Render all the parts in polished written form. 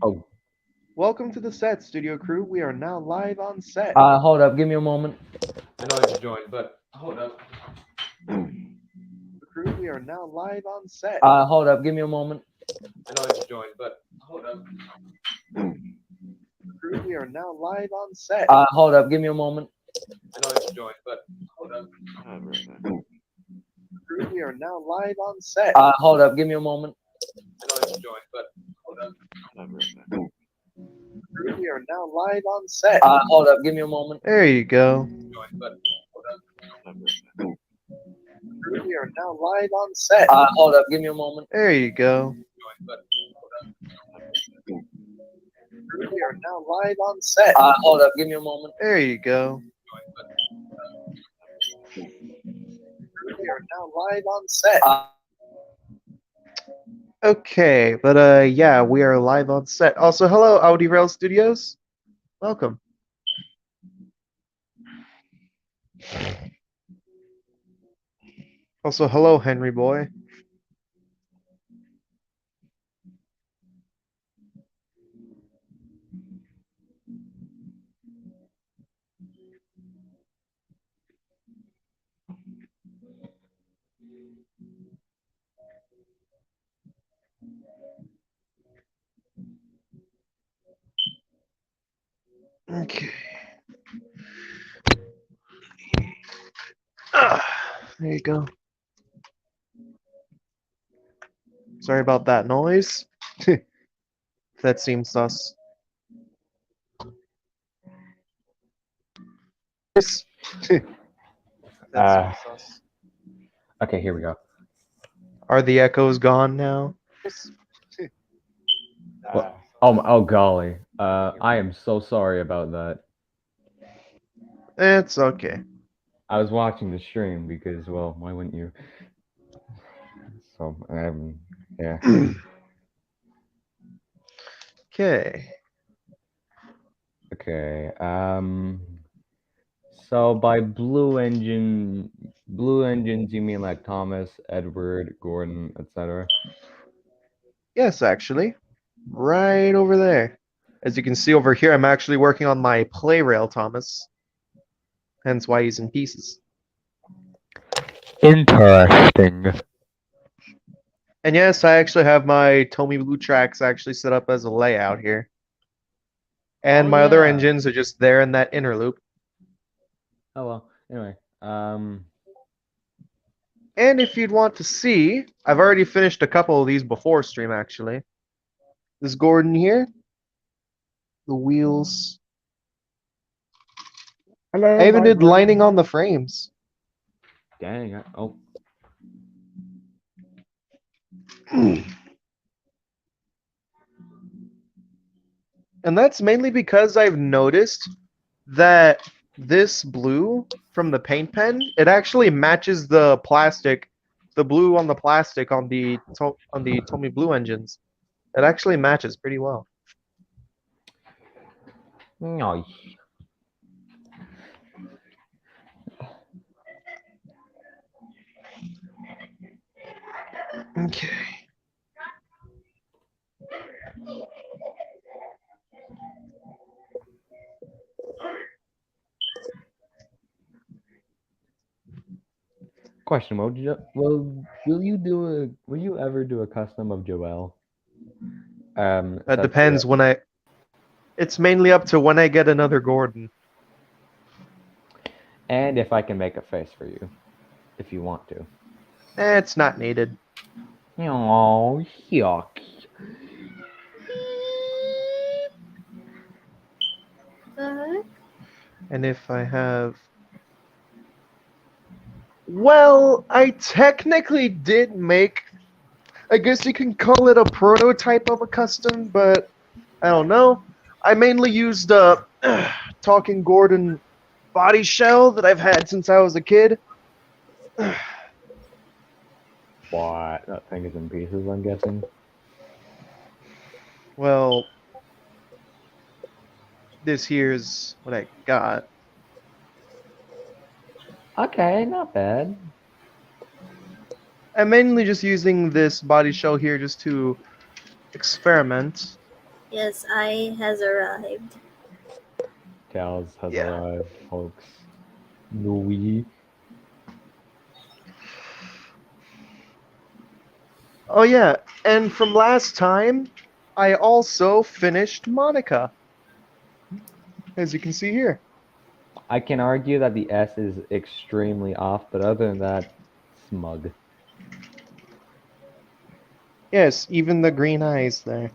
Oh, Welcome to the set, studio crew. We are now live on set. hold up. Give me a moment. I know I just joined, but hold up. Crew, we are now live on set. Hold up. Give me a moment. I know I just joined, but hold up. Crew, we are now live on set. Hold up. Give me a moment. I know I just joined, but hold up. Crew, we are now live on set. Hold up. Give me a moment. I know I just joined, but hold up. Crew, we are now live on set. Hold up. Give me a moment. There you go. Joined, but hold up. Crew, we are now live on set. Hold up. Give me a moment. There you go. Joined, but hold up. Crew, we are now live on set. Hold up. Give me a moment. There you go. Joined, but Crew, we are now live on set. uh, Okay, but yeah, we are live on set. Also, hello, Audi Rail Studios. Welcome. Also, hello, Henry boy. Okay. Ah, there you go. Sorry about that noise. That seems sus. Yes. That seems sus. okay, here we go. Are the echoes gone now? Well, oh golly. I am so sorry about that. It's okay. I was watching the stream because, well, why wouldn't you? So, yeah. Okay. Okay. So by blue engines, you mean like Thomas, Edward, Gordon, etc. Yes, actually. Right over there. As you can see over here, I'm actually working on my play rail, Thomas. Hence why he's in pieces. Interesting. And yes, I actually have my Tomy Blue tracks actually set up as a layout here. And Oh my other yeah. engines are just there in that inner loop. Oh well. Anyway. And if you'd want to see, I've already finished a couple of these before stream actually. This Gordon here, the wheels. Hello, I even my did friend. lining on the frames. Dang. Oh. And that's mainly because I've noticed that this blue from the paint pen, it actually matches the plastic, the blue on the plastic on the Tomy Blue engines. It actually matches pretty well. Nice. Okay. Question: will you ever do a custom of Joel? That Set to depends when I. It's mainly up to when I get another Gordon. and if I can make a face for you, if you want to. It's not needed. Oh, yuck. And if I have. Well, I technically did make. I guess you can call it a prototype of a custom, but I don't know. I mainly used a Talking Gordon body shell that I've had since I was a kid. What? That thing is in pieces, I'm guessing. Well, this here's what I got. Okay, not bad. I'm mainly just using this body shell here just to experiment. Yes, I has arrived. Tals has Yeah. arrived, folks. Louis. Oh yeah, and from last time, I also finished Monica, as you can see here. I can argue that the S is extremely off, but other than that, smug. Yes, even the green eyes there.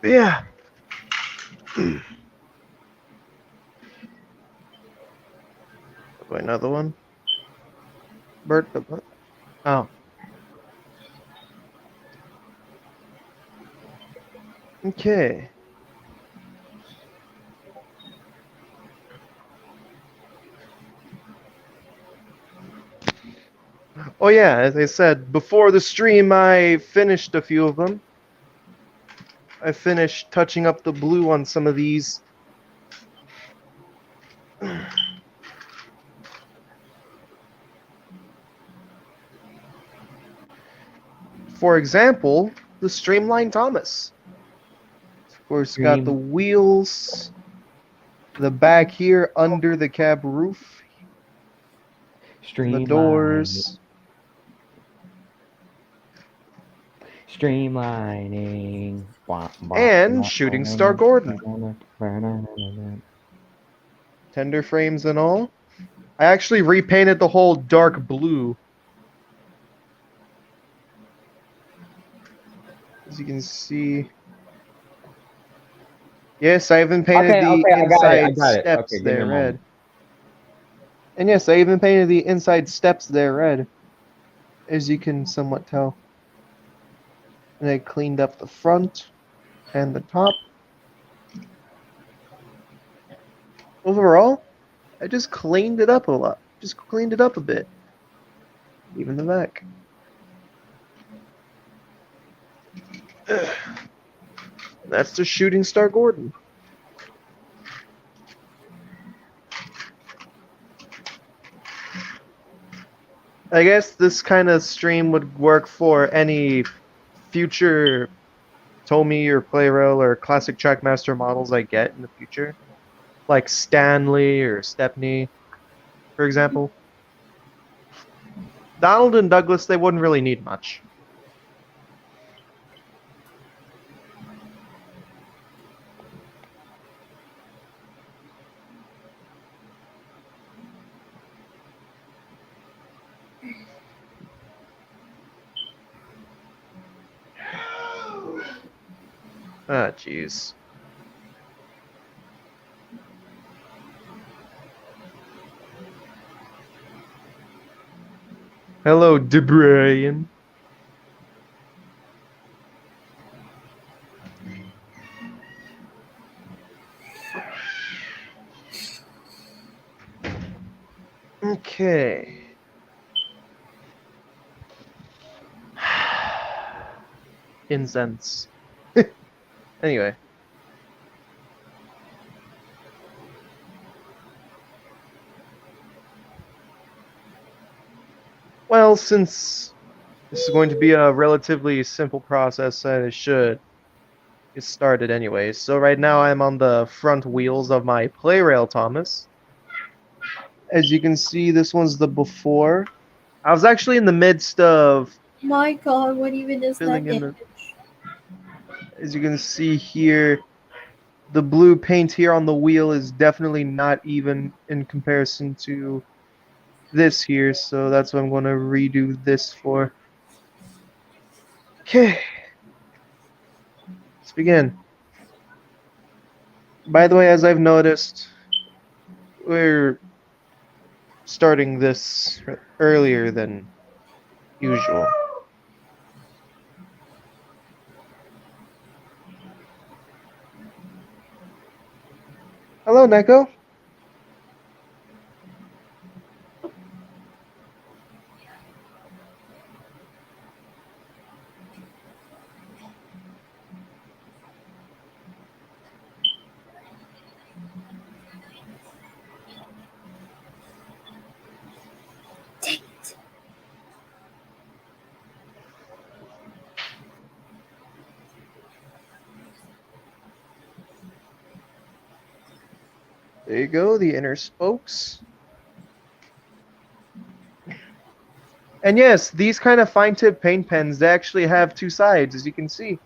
Yeah. Wait, another one. Bert. Oh. Okay. Oh yeah, as I said before the stream, I finished a few of them. I finished touching up the blue on some of these. For example, the Streamline Thomas. Of course, got the Stream. wheels, the back here under the cab roof, the Streamline. doors. Streamlining. And Shooting Star Gordon. Tender frames and all. I actually repainted the whole dark blue. As you can see. Yes, I even painted the Okay, I got inside it. steps Okay, give me there a red. moment. And yes, I even painted the inside steps there red. As you can somewhat tell. And I cleaned up the front and the top. Overall, I just cleaned it up a lot. Just cleaned it up a bit. Even the back. That's the Shooting Star Gordon. I guess this kind of stream would work for any future Tomy or Playrail or Classic Trackmaster models I get in the future. Like Stanley or Stepney, for example. Donald and Douglas, they wouldn't really need much. Ah, jeez. Hello, DeBrian. Okay. Incense. Anyway. Well, since this is going to be a relatively simple process, I should get started anyway. So right now I'm on the front wheels of my Playrail Thomas. As you can see, this one's the before. I was actually in the midst of My God, what even is that filling in the. image? As you can see here, the blue paint here on the wheel is definitely not even in comparison to this here, so that's what I'm going to redo this for. Okay. Let's begin. By the way, as I've noticed, we're starting this earlier than usual. Hello, Neko. There you go, the inner spokes. And yes, these kind of fine tip paint pens, they actually have two sides, as you can see.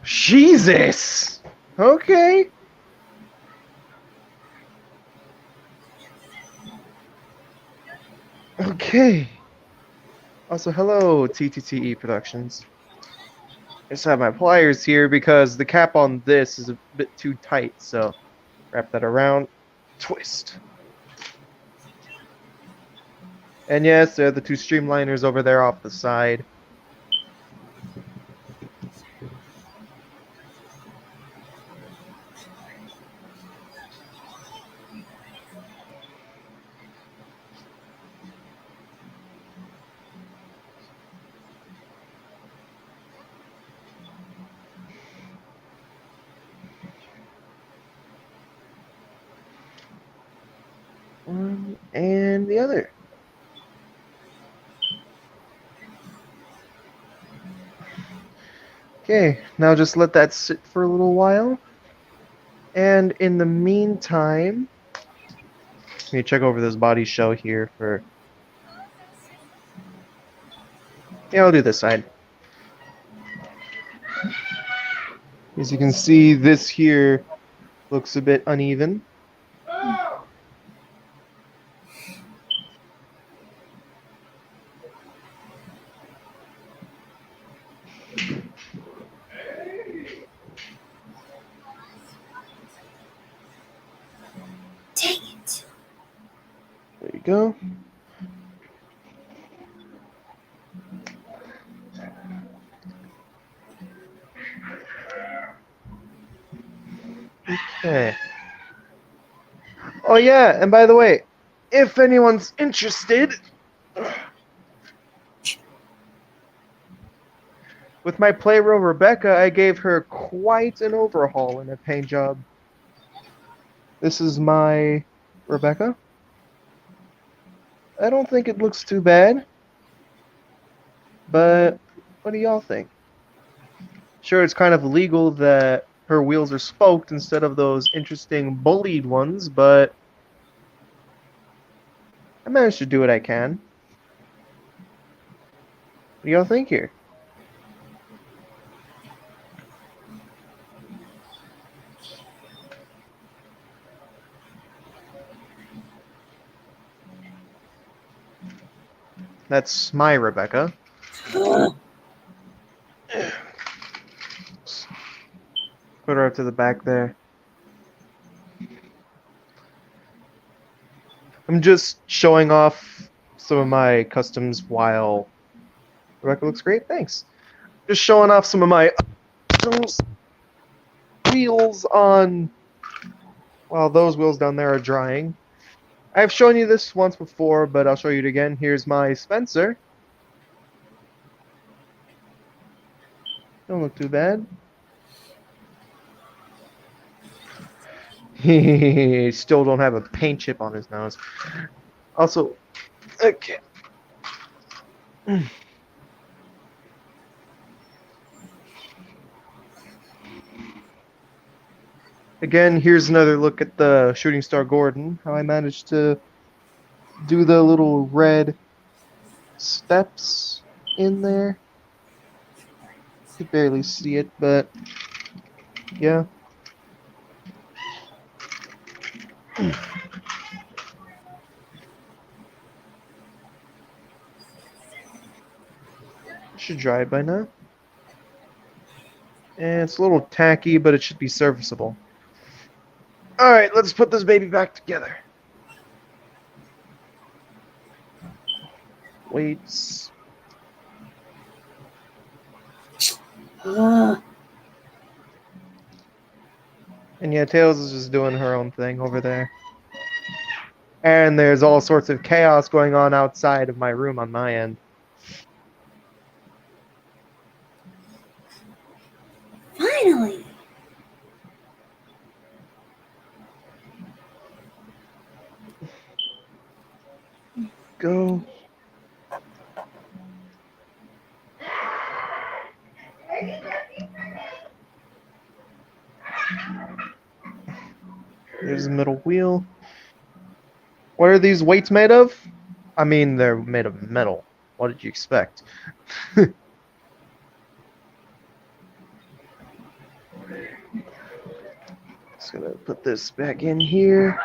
Jesus! Okay. Okay. Also, hello, TTTE Productions. I just have my pliers here because the cap on this is a bit too tight, so wrap that around, twist. And yes, there are the two streamliners over there off the side. One and the other. Okay, now just let that sit for a little while. And in the meantime, let me check over this body shell here for... Yeah, I'll do this side. As you can see, this here looks a bit uneven. Dang it. There you go. Okay. Oh yeah, and by the way, if anyone's interested, with my Playroom Rebecca, I gave her quite an overhaul in a paint job. This is my Rebecca. I don't think it looks too bad, but what do y'all think? Sure, it's kind of illegal that her wheels are spoked instead of those interesting bullied ones, but I managed to do what I can. What do y'all think here? That's my Rebecca. Put her up to the back there. I'm just showing off some of my customs while Rebecca looks great. Thanks. Just showing off some of my wheels on while those wheels down there are drying. I've shown you this once before, but I'll show you it again. Here's my Spencer. Don't look too bad. He still don't have a paint chip on his nose. Also, okay. Again, here's another look at the Shooting Star Gordon. How I managed to do the little red steps in there. You can barely see it, but yeah. Should dry by now. And it's a little tacky, but it should be serviceable. Alright, let's put this baby back together. Weights. And yeah, Tails is just doing her own thing over there. And there's all sorts of chaos going on outside of my room on my end. Finally! Go. There's the middle wheel. What are these weights made of? I mean, they're made of metal. What did you expect? Just gonna put this back in here.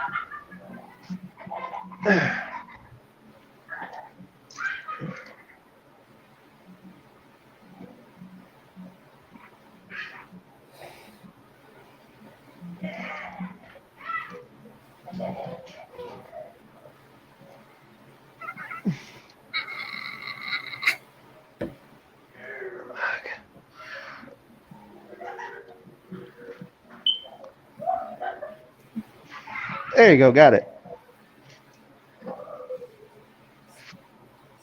There you go, got it.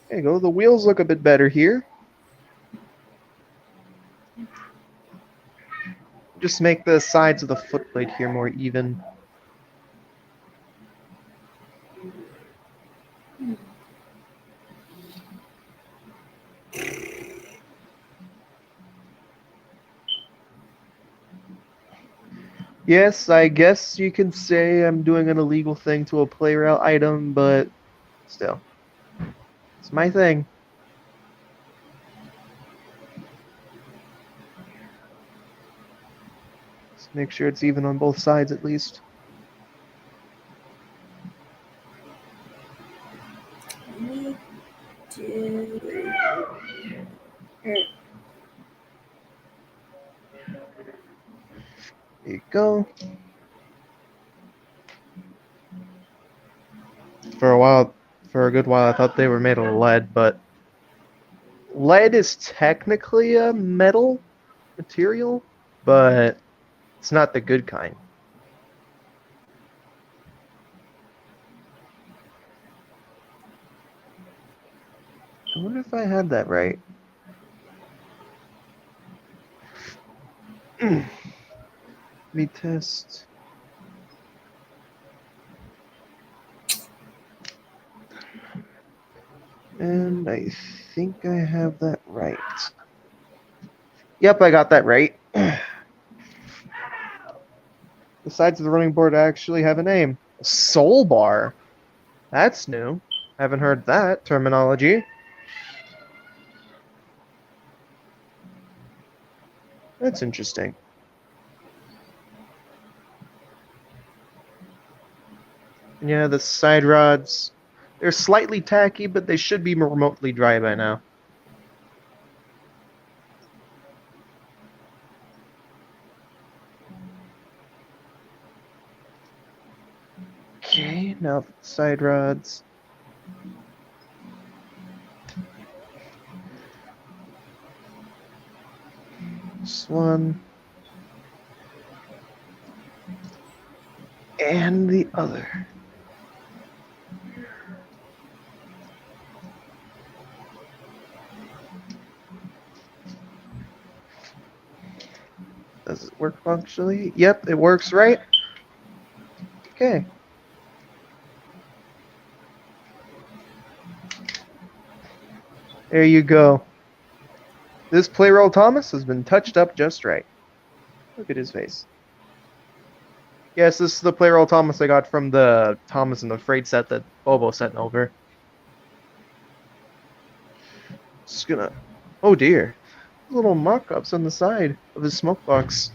There you go, the wheels look a bit better here. Just make the sides of the footplate here more even. Yes, I guess you can say I'm doing an illegal thing to a Playrail item, but still. It's my thing. Just make sure it's even on both sides at least. Me do. There you go. For a good while, I thought they were made of lead, but lead is technically a metal material, but it's not the good kind. I wonder if I had that right. Let me test. And I think I have that right. Yep, I got that right. The sides of the running board actually have a name. Soul bar. That's new. Haven't heard that terminology. That's interesting. Yeah, the side rods, they're slightly tacky, but they should be remotely dry by now. Okay, now the side rods. This one. And the other. Does it work functionally? Yep, it works right. Okay. There you go. This Playroll Thomas has been touched up just right. Look at his face. Yes, this is the Playroll Thomas I got from the Thomas and the Freight set that Bobo sent over. Just gonna... Oh dear. Little mock-ups on the side of his smoke box.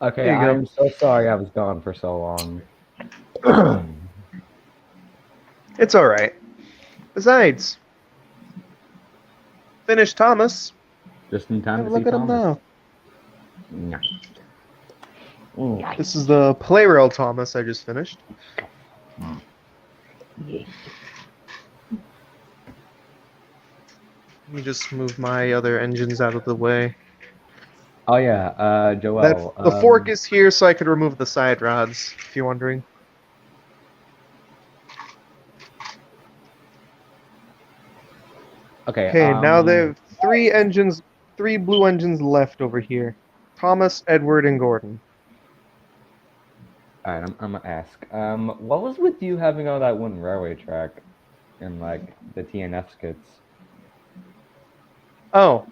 Okay, There you go. I'm so sorry I was gone for so long. It's alright. Besides, finished Thomas. Just in time Have to a look see at him Thomas. now. Nyah. This is the Playrail Thomas I just finished. Let me just move my other engines out of the way. Oh yeah, That Joel. the fork is here so I could remove the side rods, if you're wondering. Okay. Okay, now there are three blue engines left over here. Thomas, Edward, and Gordon. All right, I'm gonna ask. What was with you having all that one railway track and like the TNF skits? Oh,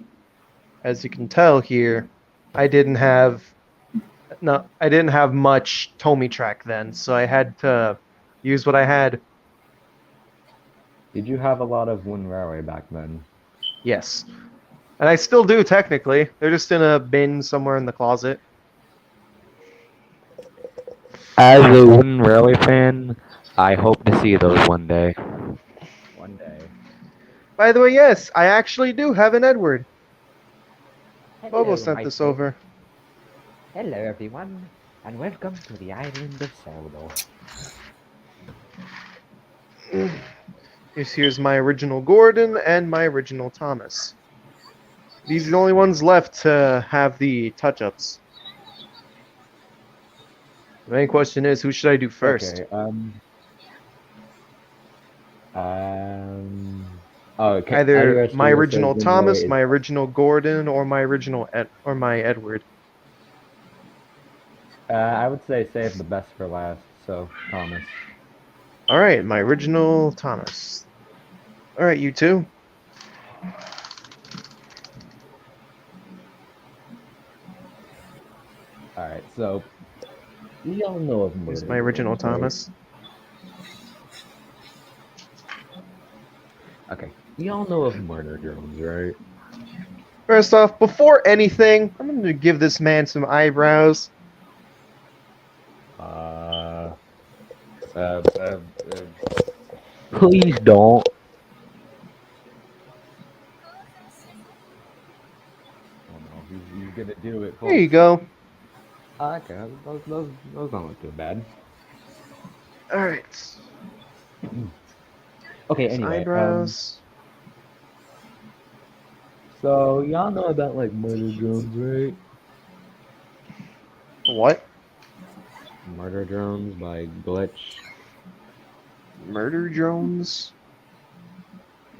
as you can tell here, I didn't have much Tomy track then, so I had to use what I had. Did you have a lot of one railway back then? Yes. And I still do technically. They're just in a bin somewhere in the closet. As a Wooden Railway fan, I hope to see those one day. One day. By the way, yes, I actually do have an Edward. Bobo Hello, sent my this friend. over. Hello, everyone, and welcome to the island of Solo. Here's my original Gordon and my original Thomas. These are the only ones left to have the touch-ups. The main question is, who should I do first? Okay. Oh, okay. Either actually my gonna say original Wooden Thomas, Railway my original Gordon, or my original or my Edward. I would say save the best for last. So Thomas. All right, my original Thomas. All right, you two. All right. So we all know of Here's Murder my original Drones, right? Thomas. Okay. We all know of Murder Drones, right? First off, before anything, I'm going to give this man some eyebrows. Please don't. Oh no, he's gonna do it. There you go. Okay, those don't look too bad. All right. Okay, Some anyway, eyebrows. so y'all know about like Murder Drones, right? What? Murder Drones by Glitch. Murder drones?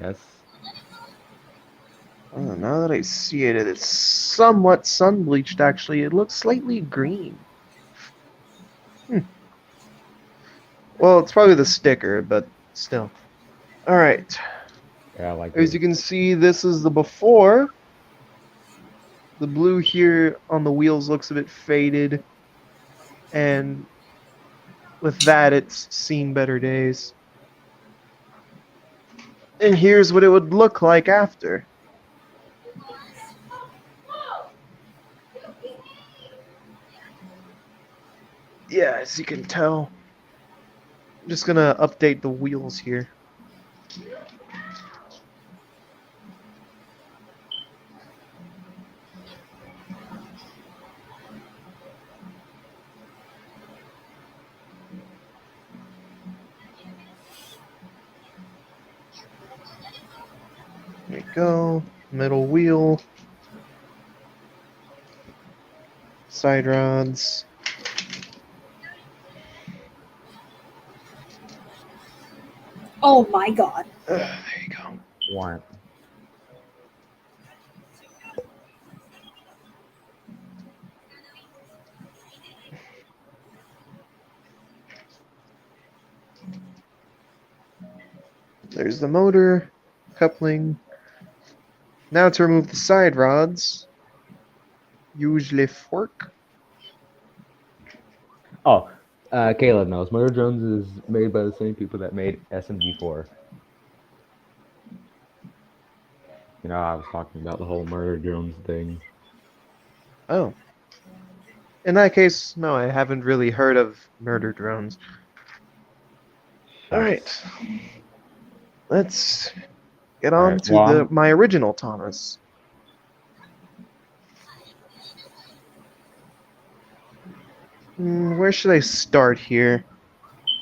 Yes. Oh, now that I see it, it's somewhat sun bleached. Actually, it looks slightly green. Well, it's probably the sticker, but still. All right. Yeah, I like As you can see, this is the before. The blue here on the wheels looks a bit faded, and with that, it's seen better days. And here's what it would look like after. Yeah, as you can tell. I'm just gonna update the wheels here. There you go. Middle wheel. Side rods. Oh my god. There you go. Warrant. There's the motor, coupling. Now to remove the side rods, use the fork. Oh, Caleb knows. Murder Drones is made by the same people that made SMG4. You know, I was talking about the whole Murder Drones thing. Oh. In that case, no, I haven't really heard of murder drones. All right. Let's get on Alright, to well, my original Thomas. Where should I start here?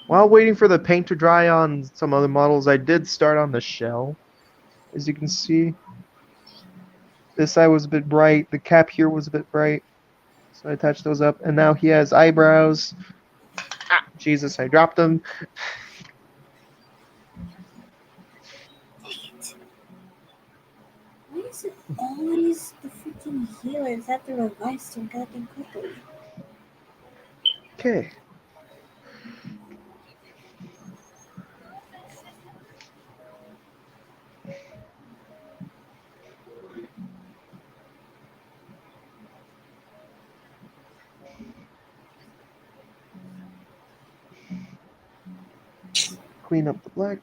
While waiting for the paint to dry on some other models, I did start on the shell, as you can see. This eye was a bit bright. The cap here was a bit bright. So I touched those up. And now he has eyebrows. Ah, Jesus, I dropped them. Dang it. Why is it always the freaking healers that the revive so goddamn quickly? Okay. Clean up the black.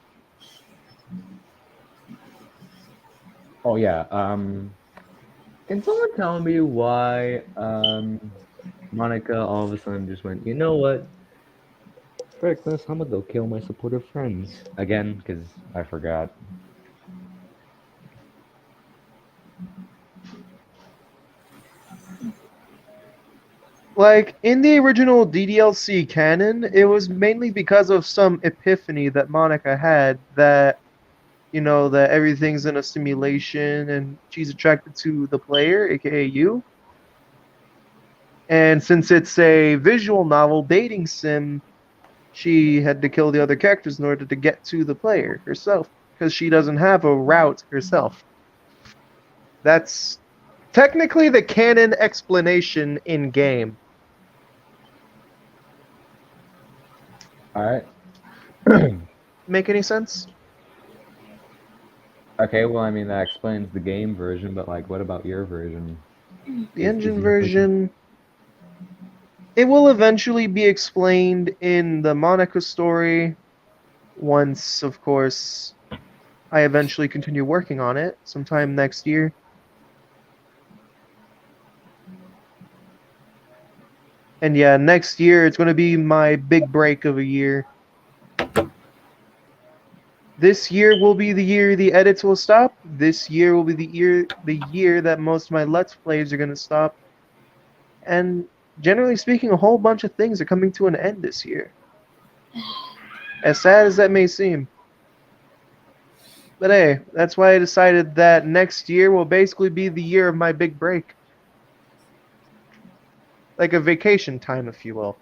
Oh yeah. Can someone tell me why Monica all of a sudden just went, you know what? Frick this, I'm gonna go kill my supportive friends again because I forgot. Like, in the original DDLC canon, it was mainly because of some epiphany that Monica had that, you know, that everything's in a simulation and she's attracted to the player, aka you. And since it's a visual novel dating sim, she had to kill the other characters in order to get to the player herself because she doesn't have a route herself. That's technically the canon explanation in game. All Make any sense? Okay, well, I mean, that explains the game version, but, like, what about your version? The Is engine your version, it will eventually be explained in the Monica story once, of course, I eventually continue working on it sometime next year. And yeah, next year it's going to be my big break of a year. This year will be the year the edits will stop. This year will be the year that most of my Let's Plays are going to stop. And generally speaking, a whole bunch of things are coming to an end this year. As sad as that may seem. But hey, that's why I decided that next year will basically be the year of my big break. Like a vacation time, if you will.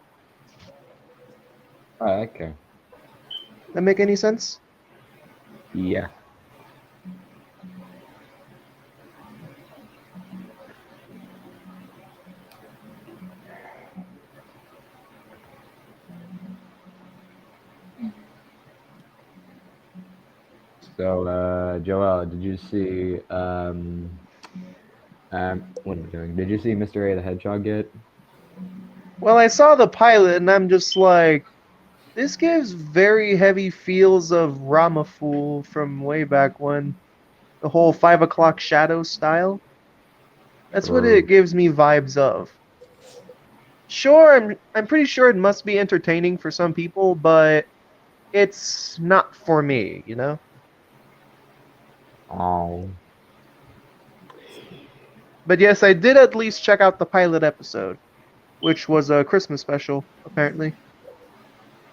Oh, okay. That make any sense? Yeah. So, Joel, did you see, what am I doing? Did you see Mr. A the Hedgehog yet? Well, I saw the pilot and I'm just like, this gives very heavy feels of Ramafool from way back when. The whole 5 o'clock shadow style. That's what it gives me vibes of. Sure, I'm pretty sure it must be entertaining for some people, but it's not for me, you know? Oh. But yes, I did at least check out the pilot episode, which was a Christmas special, apparently.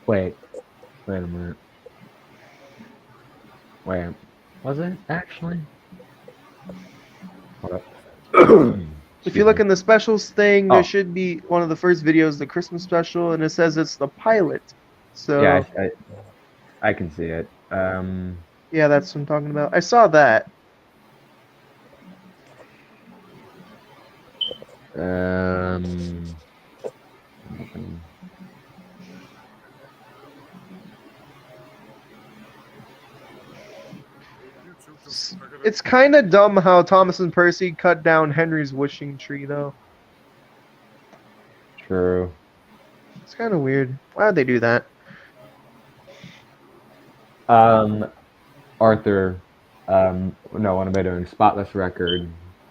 Wait a minute. Wait, was it actually? Hold up. If you look in the specials thing, Oh. there should be one of the first videos, the Christmas special, and it says it's the pilot. So Yeah, I can see it. yeah, that's what I'm talking about. I saw that. It's kind of dumb how Thomas and Percy cut down Henry's wishing tree, though. True. It's kind of weird. Why would they do that? Arthur, no, what am I doing? Spotless record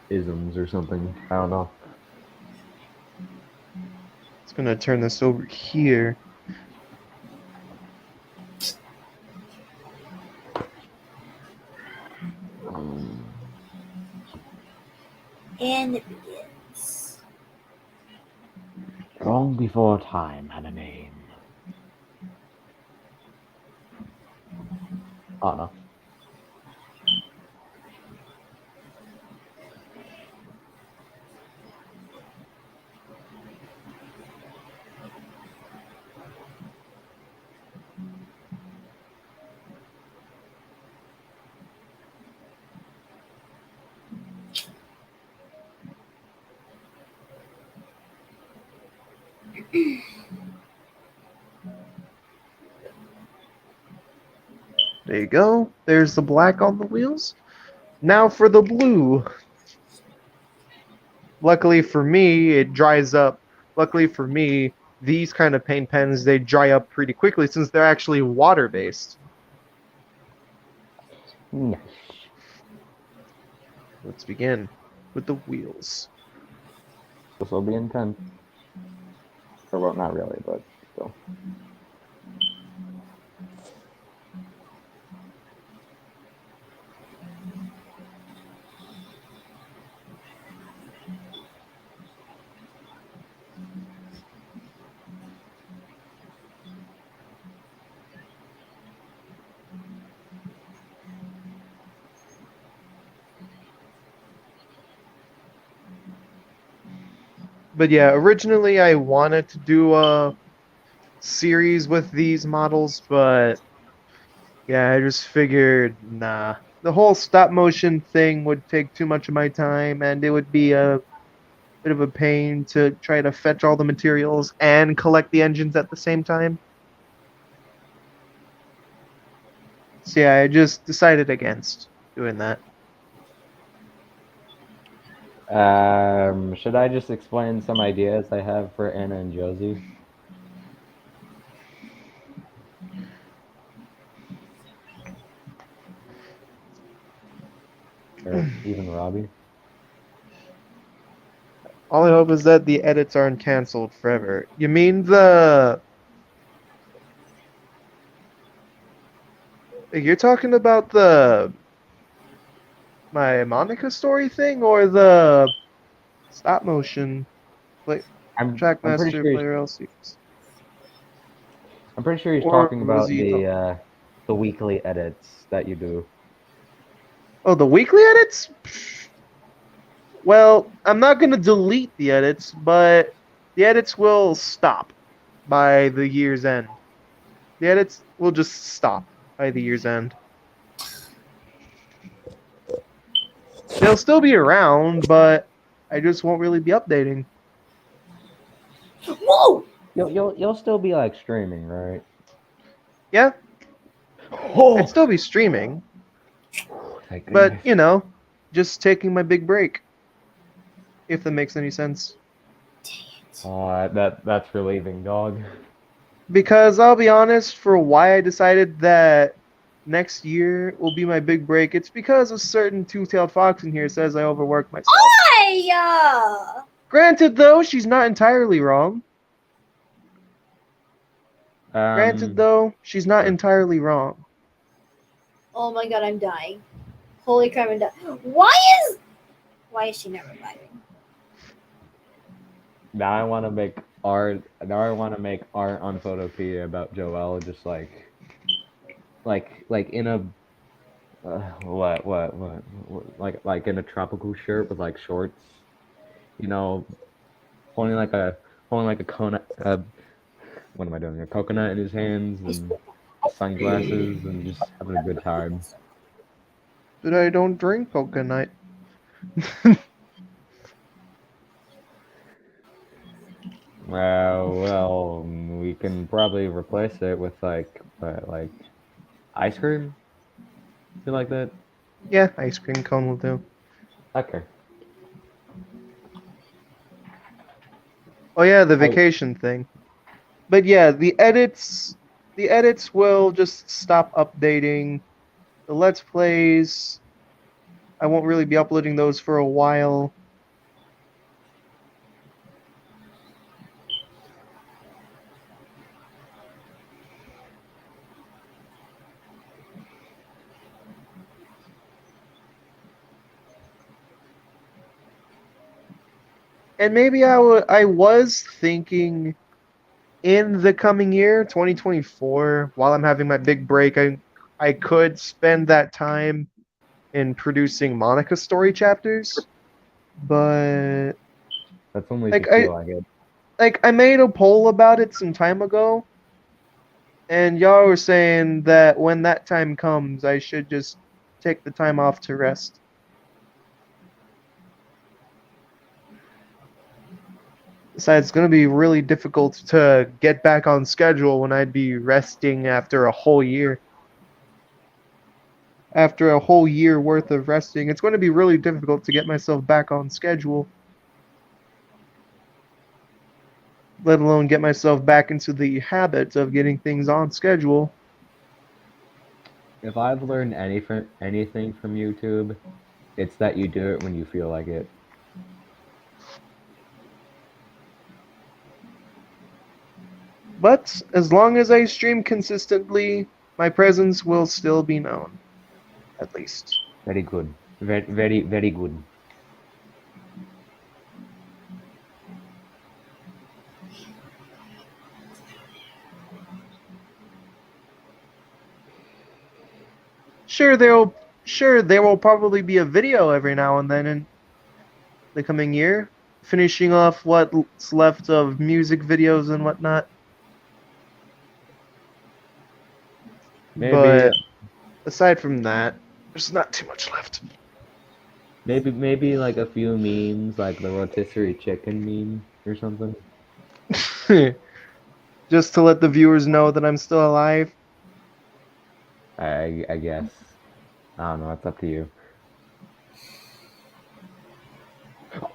isms or something. I don't know. It's gonna turn this over here. And it begins. Long before time had a name. Oh no. There you go. There's the black on the wheels. Now for the blue. Luckily for me, it dries up. Luckily for me, these kind of paint pens, they dry up pretty quickly since they're actually water-based. Nice. Let's begin with the wheels. This will be intense. Or well, not really, but still. But yeah, originally I wanted to do a series with these models, but yeah, I just figured, nah. The whole stop motion thing would take too much of my time, and it would be a bit of a pain to try to fetch all the materials and collect the engines at the same time. So yeah, I just decided against doing that. Should I just explain some ideas I have for Anna and Josie? Or even Robbie? All I hope is that the edits aren't canceled forever. You mean the... You're talking about the... My Monica story thing, or the stop motion I'm pretty Trackmaster sure Player LCs? he's Or talking was about he the weekly edits that you do. Oh, the weekly edits? Well, I'm not going to delete the edits, but the edits will stop by the year's end. The edits will just stop by the year's end. They'll still be around, but I just won't really be updating. Whoa! You'll still be like streaming, right? Yeah, Oh, I'd still be streaming, thank but, goodness. you know, just taking my big break. If that makes any sense. That's relieving, dog. Because I'll be honest, for why I decided that next year will be my big break, it's because a certain two-tailed fox in here says I overwork myself. Hey, Granted, though, she's not entirely wrong. Granted, though, she's not entirely wrong. oh my god, I'm dying. Holy crap, I'm dying. Why is she never reviving? Now I want to make art. Now I want to make art on Photopedia about Joelle, just like in a what like in a tropical shirt with like shorts, you know, holding like a coconut. What am I doing? A coconut in his hands and sunglasses and just having a good time. But I don't drink coconut. Well, we can probably replace it with like ice cream. You like that? Yeah, ice cream cone will do. Okay. Oh yeah, the vacation thing. But yeah, the edits will just stop updating. The Let's Plays, I won't really be uploading those for a while. And maybe I was thinking in the coming year, 2024, while I'm having my big break, I could spend that time in producing Monica story chapters. But That's only like if you feel like it. I made a poll about it some time ago, and y'all were saying that when that time comes, I should just take the time off to rest. Besides, it's going to be really difficult to get back on schedule when I'd be resting after a whole year. After a whole year worth of resting, it's going to be really difficult to get myself back on schedule. Let alone get myself back into the habit of getting things on schedule. If I've learned anything from YouTube, it's that you do it when you feel like it. But as long as I stream consistently, my presence will still be known. At least. Very good. Very good. Sure, there will probably be a video every now and then in the coming year, finishing off what's left of music videos and whatnot. Maybe But aside from that, there's not too much left. maybe like a few memes, like the rotisserie chicken meme or something. Just to let the viewers know that I'm still alive. I guess. I don't know. It's up to you.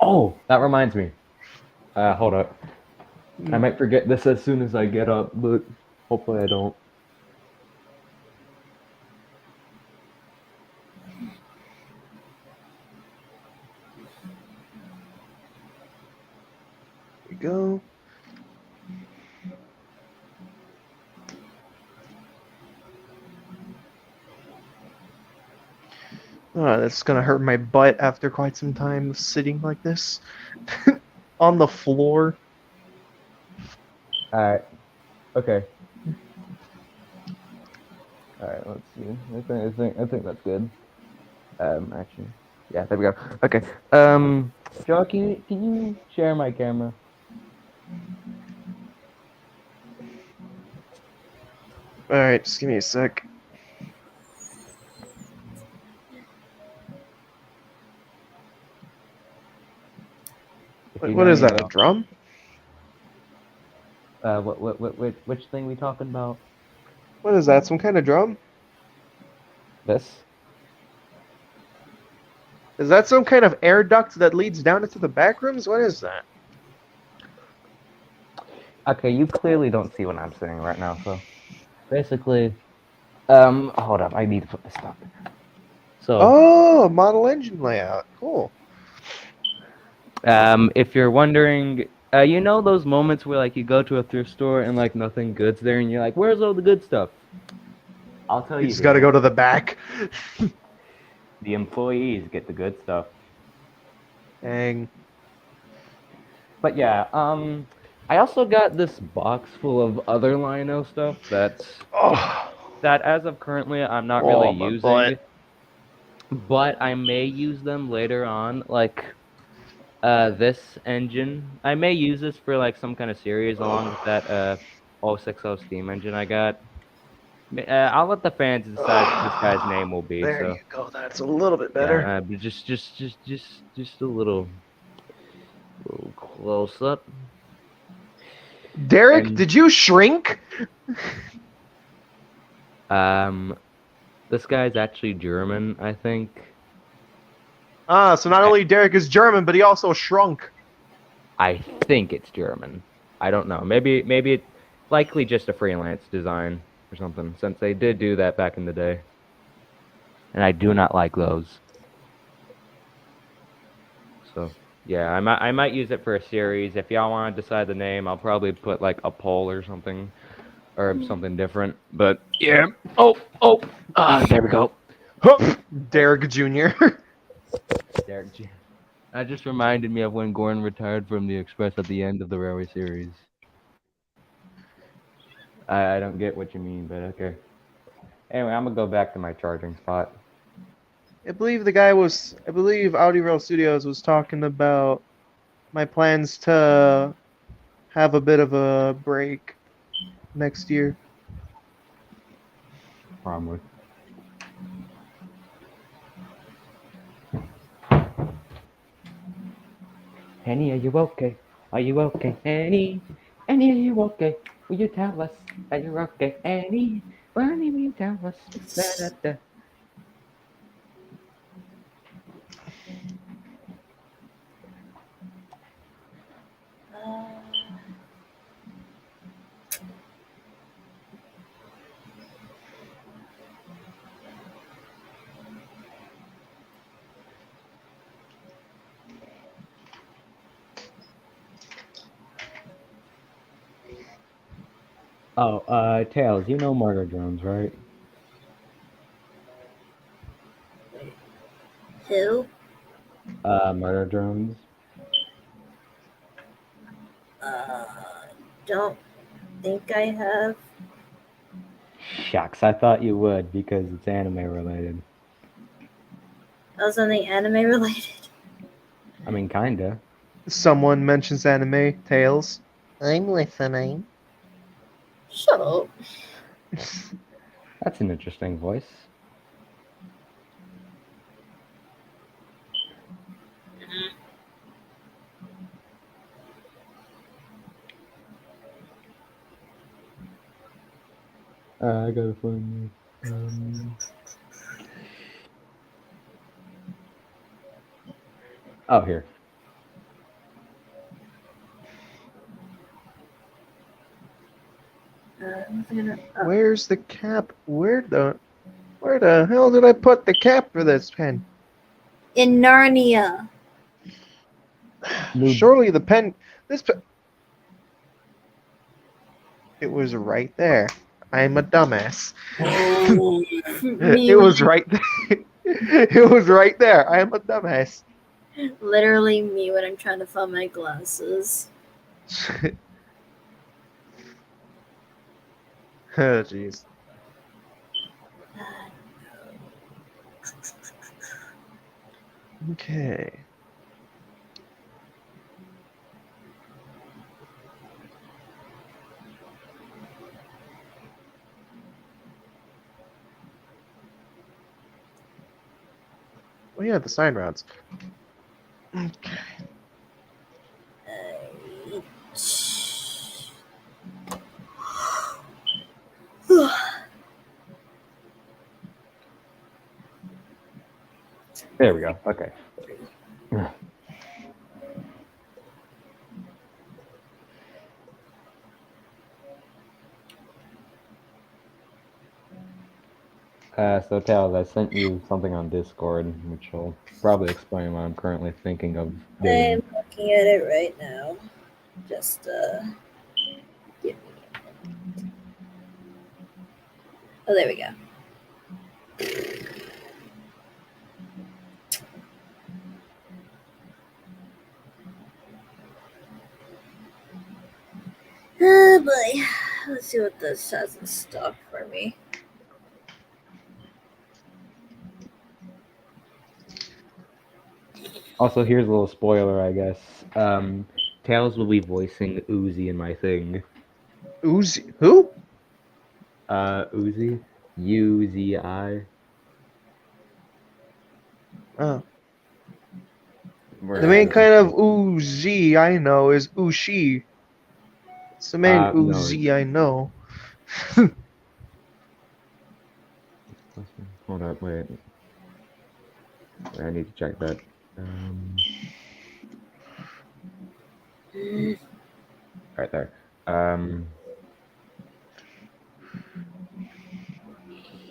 Oh, that reminds me. Hold up. I might forget this as soon as I get up, but hopefully I don't. There we go. That's gonna hurt my butt after quite some time of sitting like this on the floor. Alright. Okay. Alright, let's see. I think that's good. Actually. Yeah, there we go. Okay. Joe, can you share my camera? Alright, just give me a sec. If you What know, is you that, a know. drum? Which thing we talking about? What is that, some kind of drum? This? Is that some kind of air duct that leads down into the back rooms? What is that? Okay, you clearly don't see what I'm saying right now, so basically, hold up, I need to put this up. So, Oh, model engine layout. Cool. if you're wondering, you know those moments where like you go to a thrift store and like nothing good's there, and you're like, "Where's all the good stuff?" I'll tell You you. just gotta go to the back. The employees get the good stuff. Dang. But yeah, I also got this box full of other Lino stuff that Oh, as of currently I'm not Oh, really my using, butt. but I may use them later on, like this engine. I may use this for like some kind of series along with that 060 steam engine I got. I'll let the fans decide what this guy's name will be. there So you go. That's a little bit better. yeah, but just a little close up. Derek, And did you shrink? this guy's actually German, I think. Ah, so not only Derek is German, but he also shrunk. I think it's German. I don't know. Maybe it's likely just a freelance design or something, since they did do that back in the day. And I do not like those. So yeah, I might use it for a series. If y'all want to decide the name, I'll probably put like a poll or something, or something different. But yeah. There we go. Derek Jr. Derek G. That just reminded me of when Gordon retired from the Express at the end of the Railway series. I don't get what you mean, but okay. Anyway, I'm gonna go back to my charging spot. I believe AudioRail Studios was talking about my plans to have a bit of a break next year. Probably. Henny, are you okay? Are you okay, Annie? Annie, are you okay? Will you tell us? Are you okay, Annie? Well, Annie, will you tell us? Da, da, da. Uh, Oh, Tails, you know Murder Drones, right? who? Murder Drones. Uh, don't think I have. Shucks, I thought you would because it's anime related. Oh, something anime related. I mean, kinda. Someone mentions anime, Tails. I'm listening. Shut up. That's an interesting voice. I gotta find you. Oh, here. Where's the cap? Where the hell did I put the cap for this pen? In Narnia. Noob. Surely the pen. This pen. It was right there. I'm a dumbass. Me, It was right there. It was right there. I am a dumbass. literally me when I'm trying to find my glasses. Oh, jeez. Okay. Oh yeah, the sign routes. Okay. There we go. Okay. So Tails, I sent you something on Discord, which will probably explain what I'm currently thinking of doing. I'm looking at it right now. Just give me a minute. Oh, there we go. Oh boy. Let's see what this has in stock for me. Also, here's a little spoiler, I guess. Tails will be voicing Uzi in my thing. Uzi. Who? Uzi? Uzi. Oh. We're The main gonna kind of Uzi I know is Ushi. It's the main no. Uzi I know. Hold up, wait. I need to check that. Right there.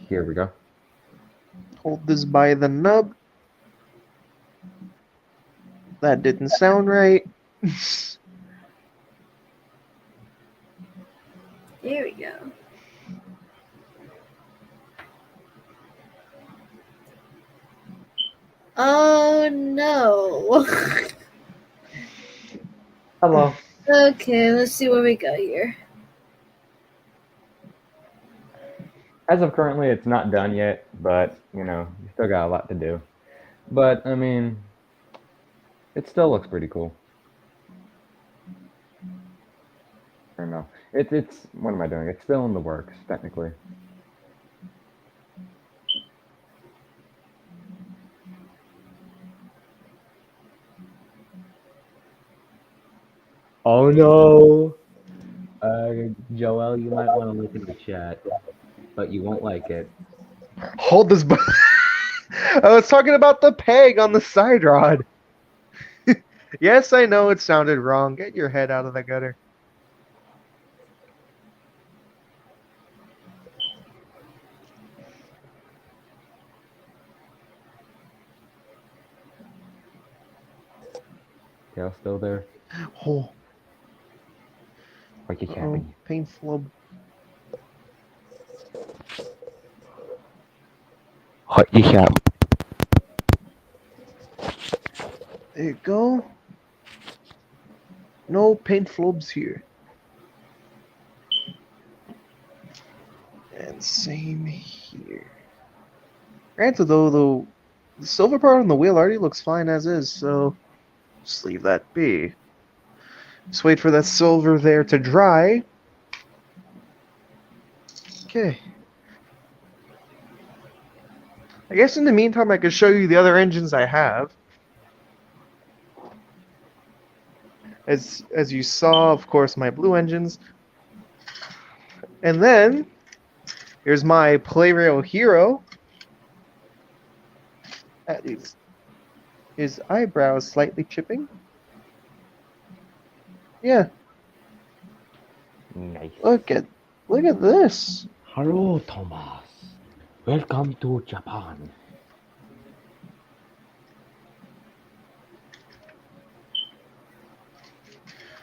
Here we go. Hold this by the nub. That didn't sound right. There we go. Oh no. Hello. Okay, let's see what we got here. As of currently, it's not done yet, but you know, you still got a lot to do. But I mean, it still looks pretty cool. I don't know. It's what am I doing? It's still in the works, technically. Oh no. Joel, you might want to look in the chat, but you won't like it. Hold this. I was talking about the peg on the side rod. Yes, I know it sounded wrong. Get your head out of the gutter. Tail still there? Oh, What just oh, happened? painful. What just happened? There you go. No paint flubs here. And same here. Granted, though, the silver part on the wheel already looks fine as is, so just leave that be. Just wait for that silver there to dry. Okay. I guess in the meantime, I could show you the other engines I have. As you saw, of course, my blue engines. And then, here's my Playrail Hero. That is his eyebrows slightly chipping. Yeah, Nice. look at this. Hello, Thomas. Welcome to Japan.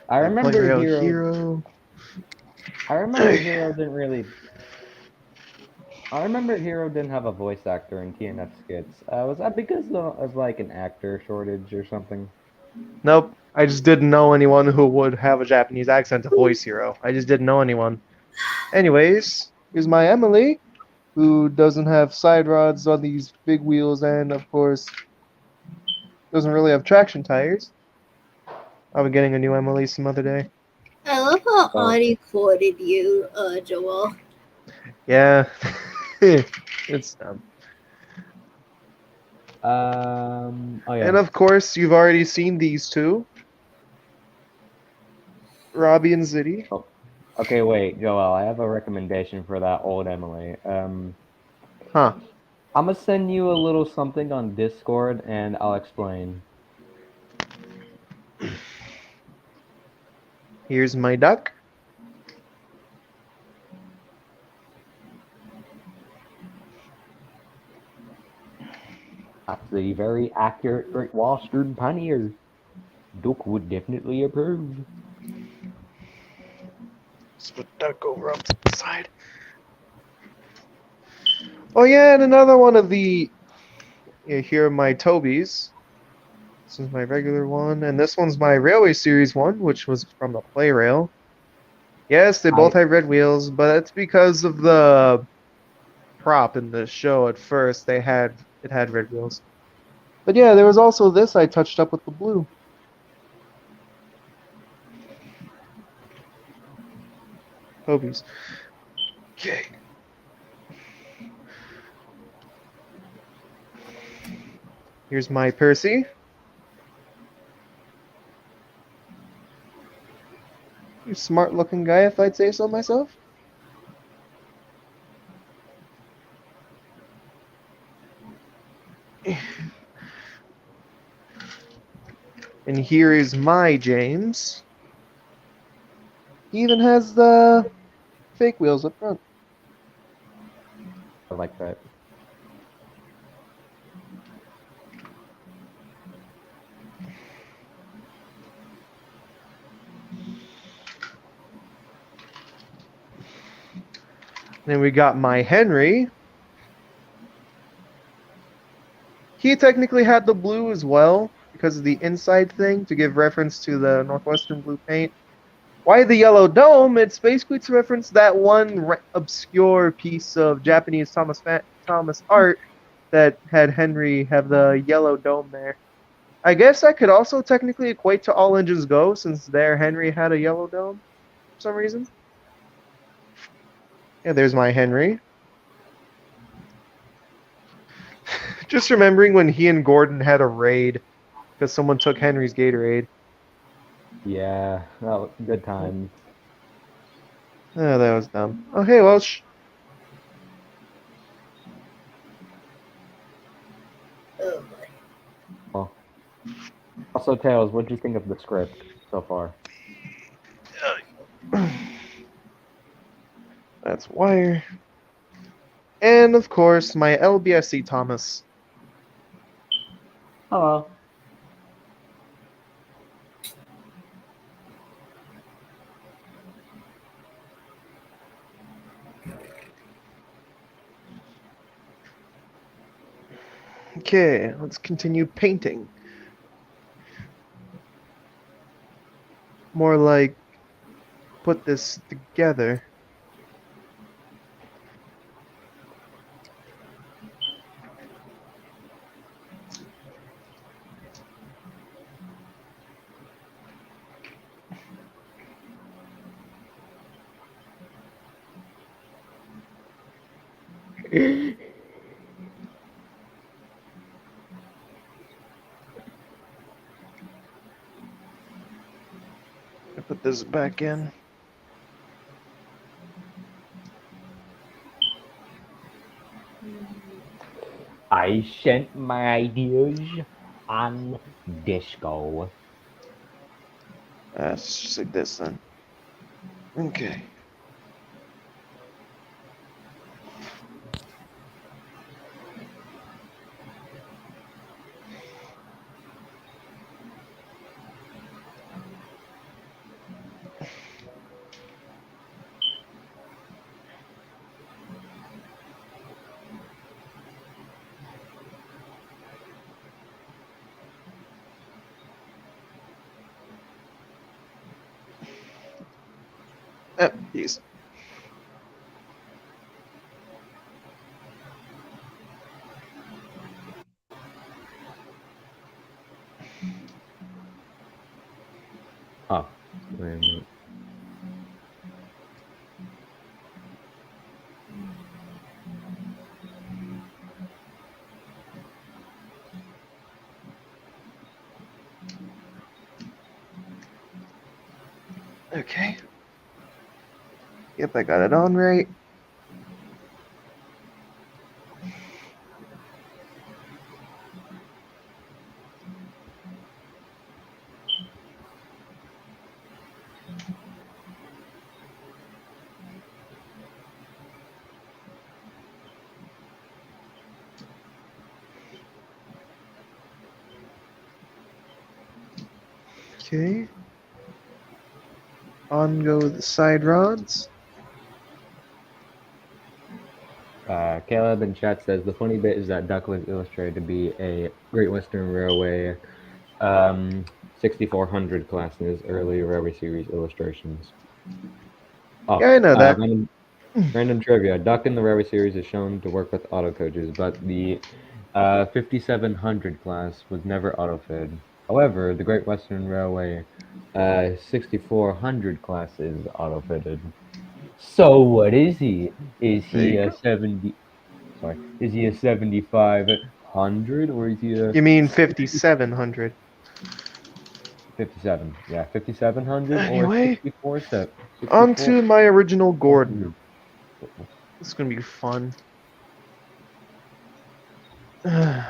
I remember Playrail Hero. Hero. I remember Hero didn't really. I remember Hero didn't have a voice actor in TNF skits. Was that because of like an actor shortage or something? Nope. I just didn't know anyone who would have a Japanese accent to voice Hero. I just didn't know anyone. Anyways, here's my Emily, who doesn't have side rods on these big wheels and, of course, doesn't really have traction tires. I'll be getting a new Emily some other day. I love how Oh. Audie quoted you, Joel. Yeah. It's dumb. Oh yeah. And of course, you've already seen these two. Robbie and Zitty. Okay, wait, Joel. I have a recommendation for that old Emily. Huh. I'm gonna send you a little something on Discord, and I'll explain. Here's my duck. That's a very accurate Great Western Pioneer. Duke would definitely approve. Let's put duck over up to the side. Oh yeah, and another one of the here are my Tobies. This is my regular one, and this one's my Railway Series one, which was from the Playrail. Yes, they both have red wheels, but that's because of the prop in the show at first. It had red wheels. But yeah, there was also this I touched up with the blue. Tobies. Okay. Here's my Percy. You smart looking guy, if I'd say so myself. And here is my James. He even has the fake wheels up front. I like that. Then we got my Henry. He technically had the blue as well because of the inside thing to give reference to the Northwestern blue paint. Why the yellow dome? It's basically to reference that one obscure piece of Japanese Thomas art that had Henry have the yellow dome there. I guess that could also technically equate to All Engines Go since there Henry had a yellow dome for some reason. Yeah, there's my Henry. Just remembering when he and Gordon had a raid because someone took Henry's Gatorade. Yeah, well, good times. Oh, that was dumb. Oh, hey, Welsh. Oh boy. Well, also, Tails, what'd you think of the script so far? That's wire. And of course, my LBSC Thomas. Hello. Okay, let's continue painting. More like put this together. Put this back in. I sent my ideas on Disco. Just like this then. Okay. These. Oh, wait a minute. Okay. Yep, I got it on right. Okay. On go the side rods. Caleb in chat says the funny bit is that Duck was illustrated to be a Great Western Railway 6400 class in his early Railway Series illustrations. Oh, Yeah, I know that. random trivia. Duck in the Railway Series is shown to work with auto coaches, but the 5700 class was auto autofitted. However, the Great Western Railway 6400 class is auto-fitted. So what is he? Is There he you a go. 70? Sorry, is he a 7500 or is he a You mean 5700? 57? Yeah, 5700 or Anyway, 64 set on 64. to my original Gordon. 400. This is gonna be fun. But,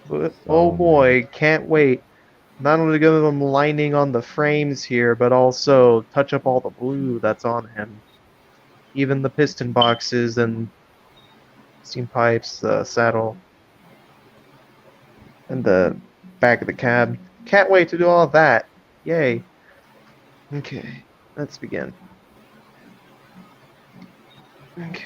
oh So many. boy, can't wait. Not only to give him lining on the frames here, but also touch up all the blue that's on him. Even the piston boxes and steam pipes, the saddle, and the back of the cab. Can't wait to do all of that. Yay. Okay, let's begin. Okay.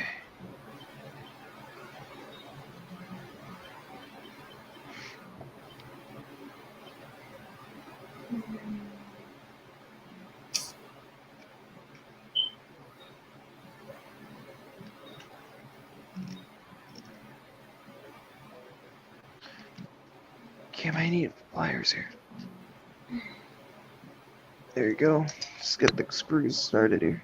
Okay, I need pliers here. There you go. Just get the screws started here.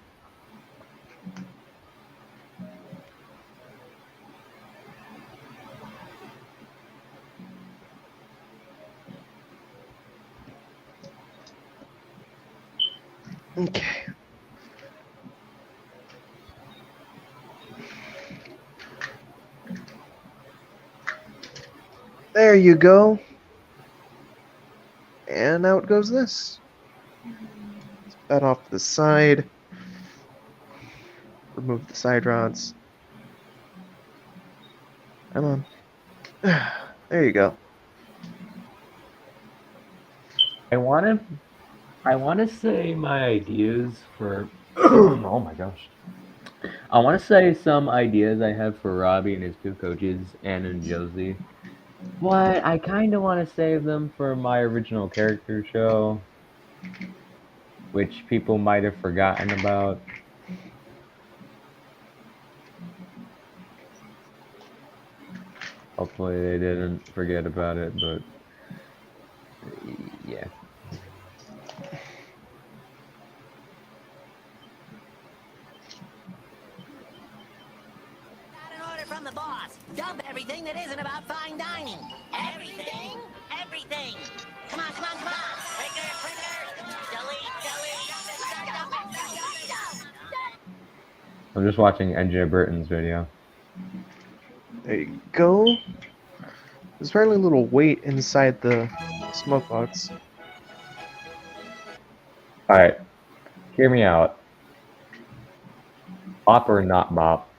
Okay. There you go. And out goes this. That off to the side. Remove the side rods. Come on. There you go. I wanna say my ideas for oh my gosh. I wanna say some ideas I have for Robbie and his two coaches, Anna and Josie. But I kinda wanna save them for my original character show, which people might have forgotten about. Hopefully they didn't forget about it, but yeah. Got an order from the boss. Dump everything that isn't about fine dining. Everything? Everything. Come on, come on, come on. Printers, printers. Delete, delete. I'm just watching NJ Burton's video. There you go. There's apparently a little weight inside the smoke box. Alright, hear me out. Bop or not bop?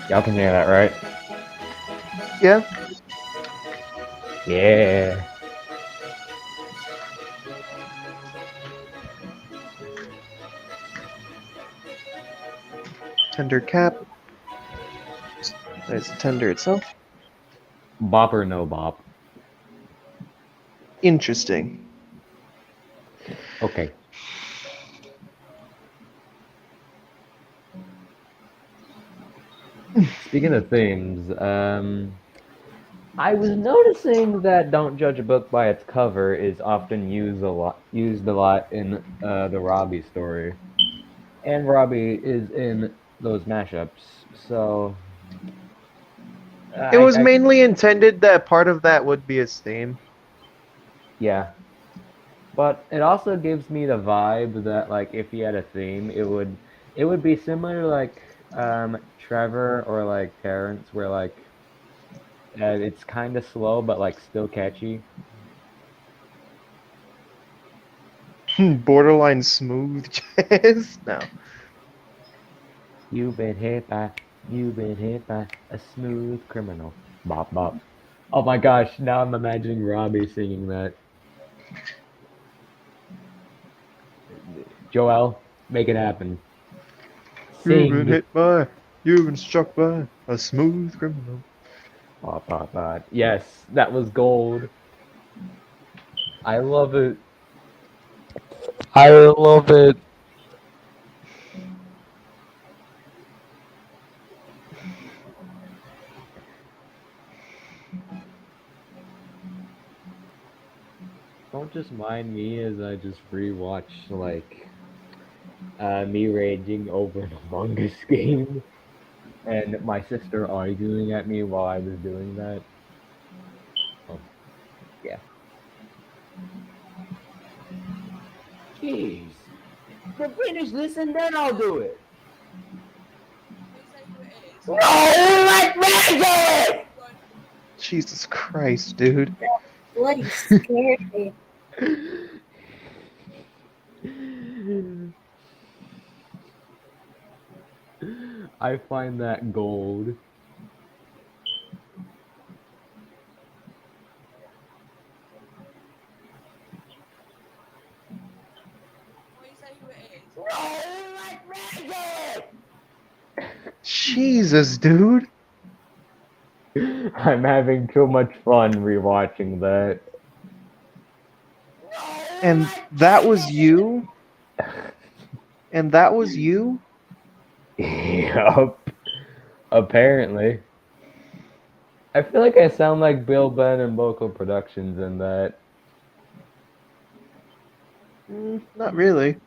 Y'all can hear that, right? Yeah. Yeah. Tender cap. There's the tender itself. Bop or no bop? Interesting. Okay. Speaking of themes, I was noticing that "Don't judge a book by its cover" is often used a lot in the Robbie story, and Robbie is in those mashups. So It was I mainly intended that part of that would be his theme. yeah, but it also gives me the vibe that like if he had a theme, it would be similar to like Trevor or like Terrence, where like it's kind of slow but like still catchy. Borderline smooth jazz. No. You've been hit by a smooth criminal. Bop bop. Oh my gosh, now I'm imagining Robbie singing that. Joel, make it happen. You've been Sing. hit by, you've been struck by a smooth criminal. Bop bop bop. Yes, that was gold. I love it. I love it. Don't just mind me as I just rewatch like me raging over an Among Us game and my sister arguing at me while I was doing that. Oh, yeah. Jeez. But finish this and then I'll do it. No, let me do it! Jesus Christ, dude. Bloody scared me. I find that gold. Jesus, dude. I'm having too much fun rewatching that. And that was you? And that was you? Yup. Apparently. I feel like I sound like Bill Ben and Vocal Productions in that. Not really.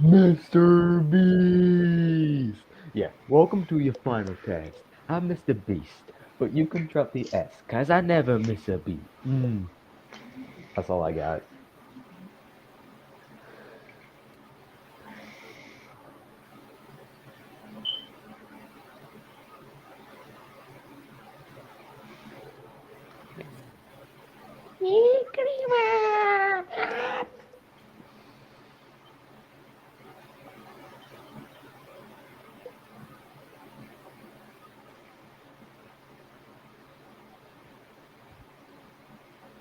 Mr. Beast! Yeah, welcome to your final test. I'm Mr. Beast, but you can drop the S, cause I never miss a beat. That's all I got.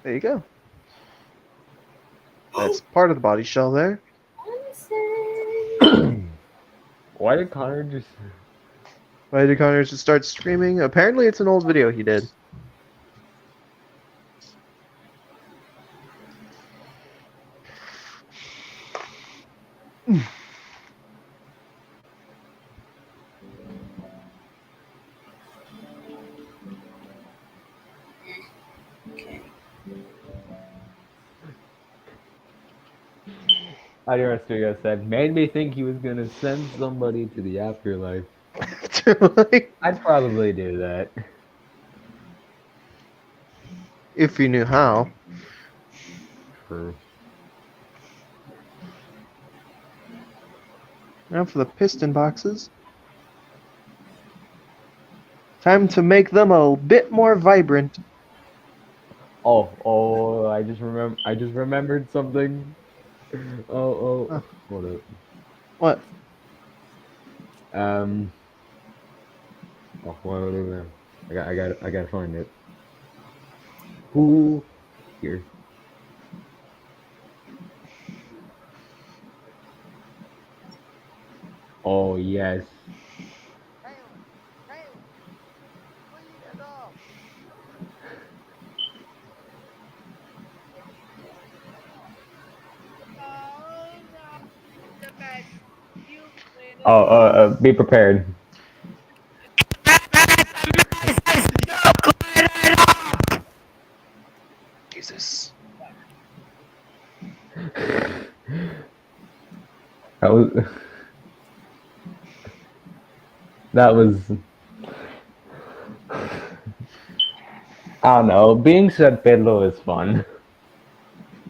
There you go. That's part of the body shell there. Why did Connor just... Why did Connor just start screaming? Apparently, it's an old video he did. Okay. Adios Rodriguez said, made me think he was gonna send somebody to the afterlife. I'd probably do that. If you knew how. True. Now for the piston boxes. Time to make them a bit more vibrant. Oh, I just remembered something. Oh, Huh. hold up. What? Oh, whatever. I gotta find it. Who? Here. Oh, yes. Be prepared. Jesus. That was... That was... I don't know. Being said fiddler is fun.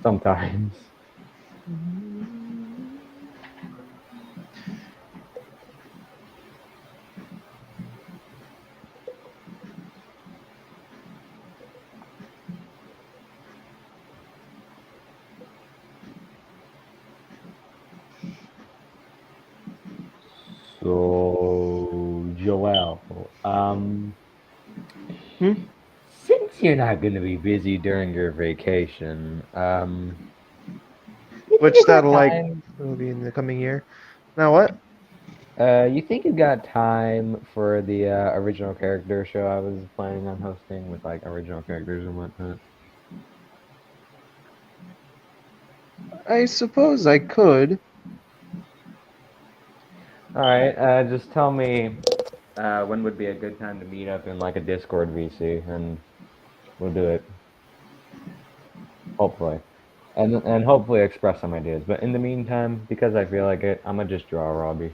Sometimes. So, Joel, since you're not gonna be busy during your vacation, Which you got that'll like time- will be in the coming year. Now what? you think you got time for the original character show I was planning on hosting with like original characters and whatnot? I suppose I could. All right, just tell me when would be a good time to meet up in like a Discord VC, and we'll do it. Hopefully, and hopefully express some ideas. But in the meantime, because I feel like it, I'm gonna just draw Robbie.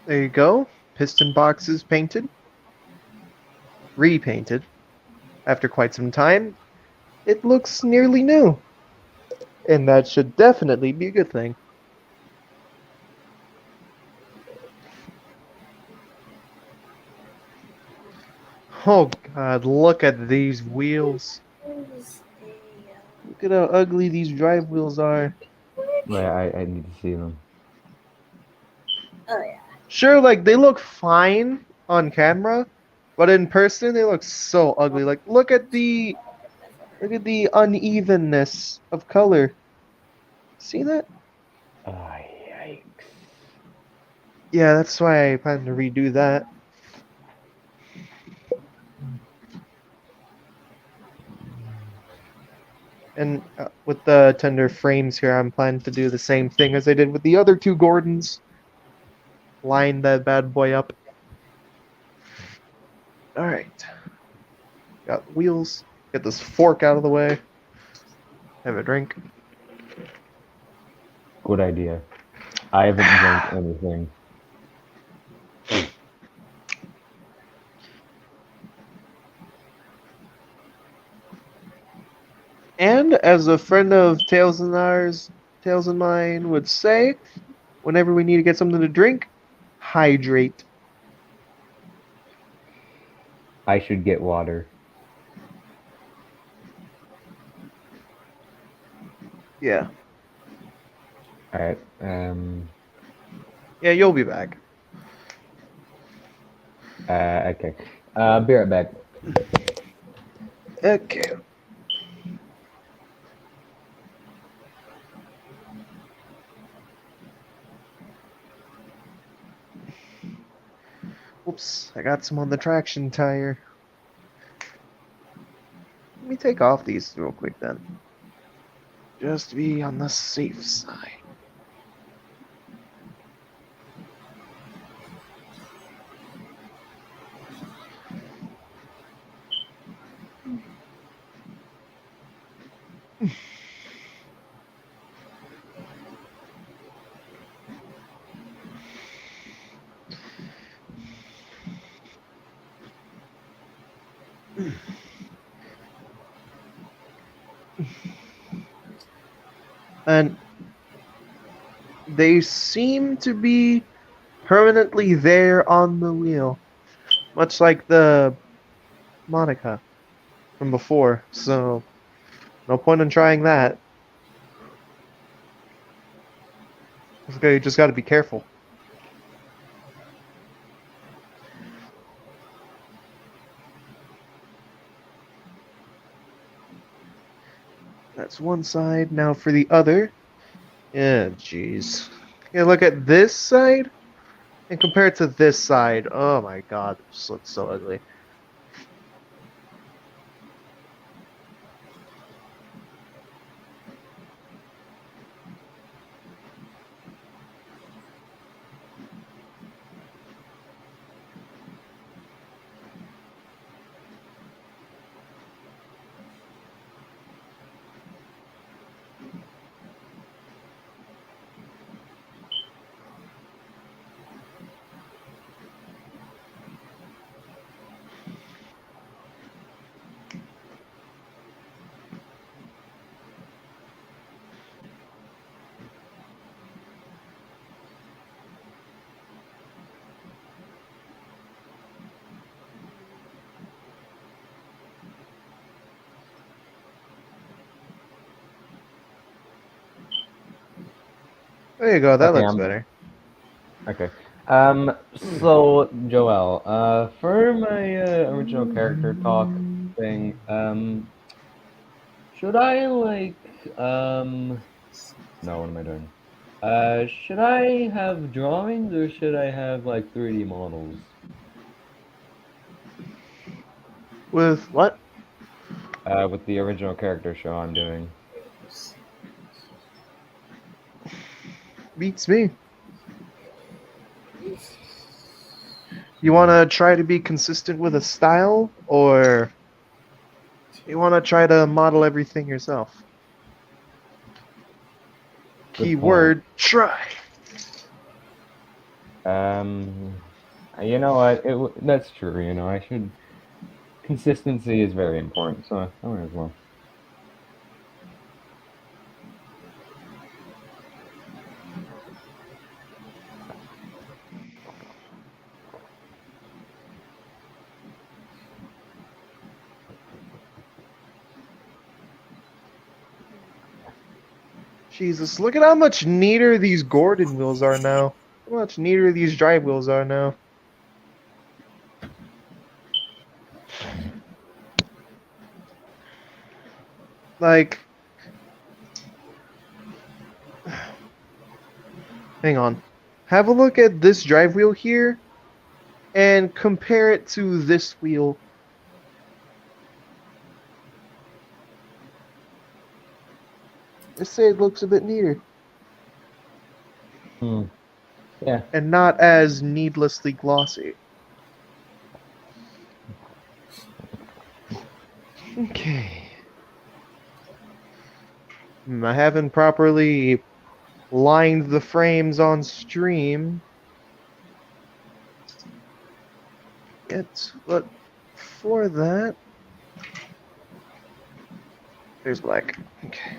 There you go. Piston boxes painted. Repainted. After quite some time, it looks nearly new. And that should definitely be a good thing. Oh god, look at these wheels. There's Look at how ugly these drive wheels are. Wait, I need to see them. oh yeah. Sure, like they look fine on camera, But in person, they look so ugly. Like, look at the unevenness of color. See that? Oh, yikes. Yeah, that's why I plan to redo that. And with the tender frames here, I'm planning to do the same thing as I did with the other two Gordons. Line that bad boy up. Alright. Got the wheels. Get this fork out of the way. Have a drink. Good idea. I haven't drank anything. And as a friend of Tails and mine would say, whenever we need to get something to drink, hydrate. I should get water. Yeah. Alright, Yeah, you'll be back. okay. Be right back. Okay. Oops, I got some on the traction tire. Let me take off these real quick then. Just to be on the safe side. And they seem to be permanently there on the wheel, much like the Monica from before, so no point in trying that. Okay, you just gotta be careful. That's one side. Now for the other. Yeah, jeez. Yeah, look at this side and compare it to this side. Oh my god, this looks so ugly. There you go, that Okay, looks better. Okay. So Joel, for my original character talk thing, should I no, what am I doing? Should I have drawings or should I have like 3D models? With what? With the original character show I'm doing. Beats me. You want to try to be consistent with a style, or you want to try to model everything yourself? Good Keyword, try. You know what? That's true. You know, I should. Consistency is very important, so I might as well. Jesus, look at how much neater these Gordon wheels are now. How much neater these drive wheels are now. Like, hang on. Have a look at this drive wheel here and compare it to this wheel. I say it looks a bit neater Hmm. Yeah. and not as needlessly glossy. Okay. I haven't properly lined the frames on stream yet, but for that, there's black. Okay.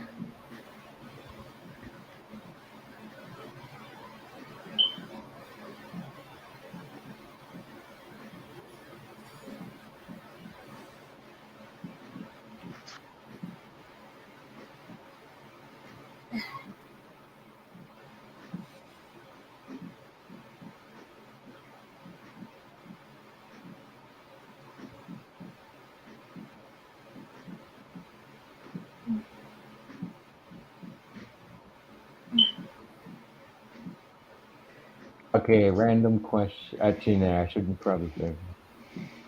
Okay, random question. Actually, no, I shouldn't probably say.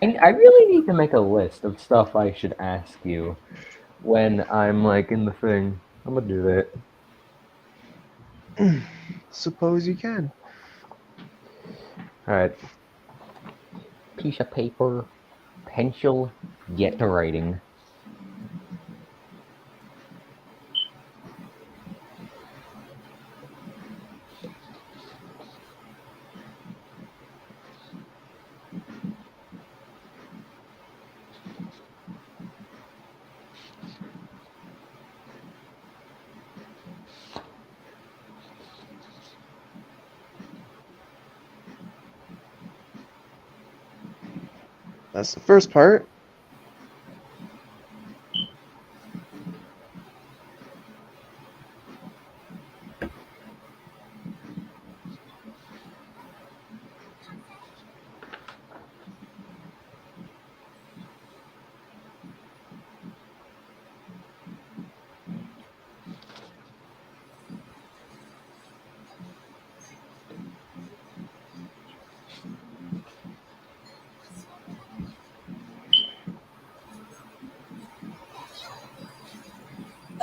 I really need to make a list of stuff I should ask you when I'm like in the thing. I'm gonna do that. Suppose you can. All right. Piece of paper, pencil, get to writing. That's the first part.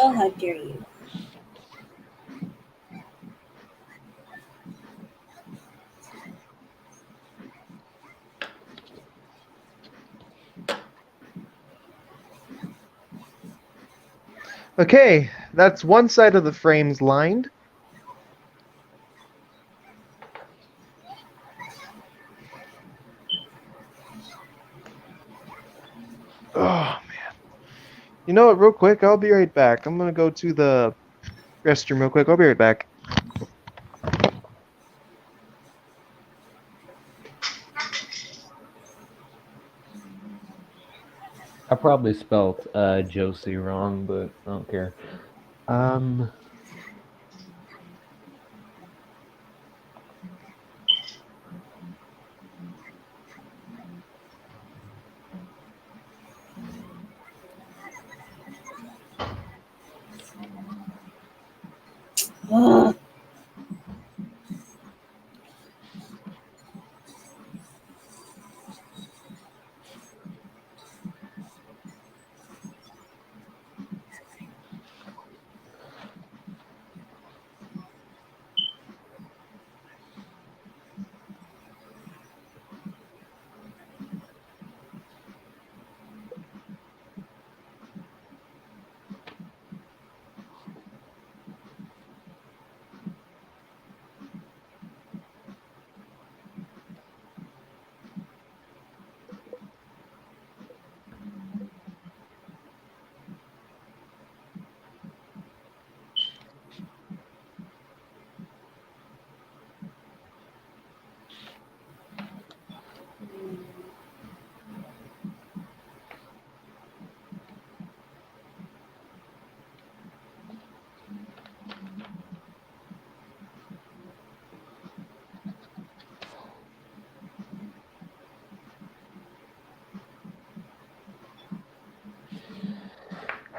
Oh, how dare you! Okay, that's one side of the frames lined. Oh man. You know what, real quick, I'll be right back. I'm gonna go to the restroom real quick. I'll be right back. I probably spelt Josie wrong, but I don't care. Um. Ugh.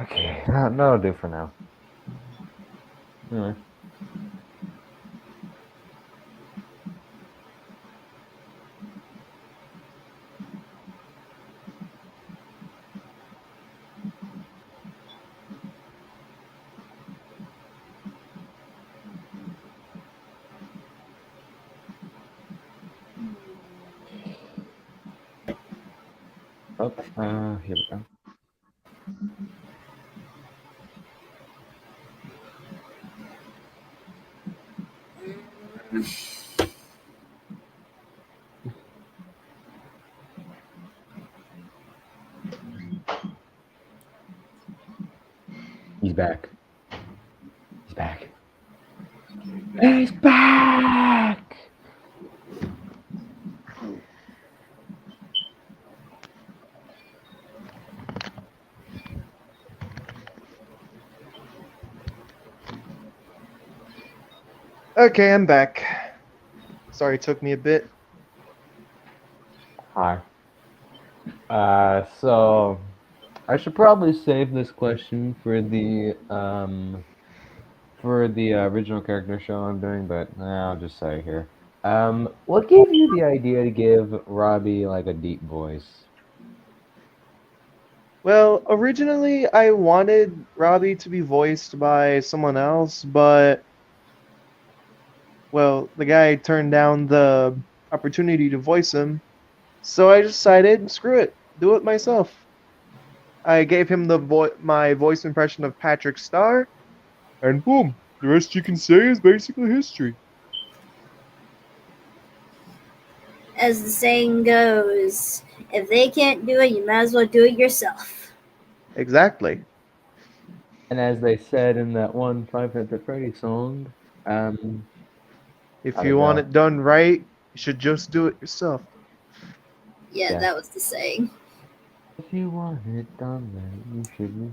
Okay, that'll do for now. Anyway. Oh, here we go. He's back. He's back. He's back! Okay, I'm back. Sorry, it took me a bit. Hi. So I should probably save this question for the original character show I'm doing, but I'll just say it here. What gave you the idea to give Robbie like a deep voice? Well, originally I wanted Robbie to be voiced by someone else, but well, the guy turned down the opportunity to voice him, so I decided, screw it, do it myself. I gave him my voice impression of Patrick Star, and boom, the rest you can say is basically history. As the saying goes, if they can't do it, you might as well do it yourself. Exactly. And as they said in that one Five Nights at Freddy's song, If how'd you it want go? it done right, you should just do it yourself. Yeah, Yeah. that was the saying. If you want it done right, you should.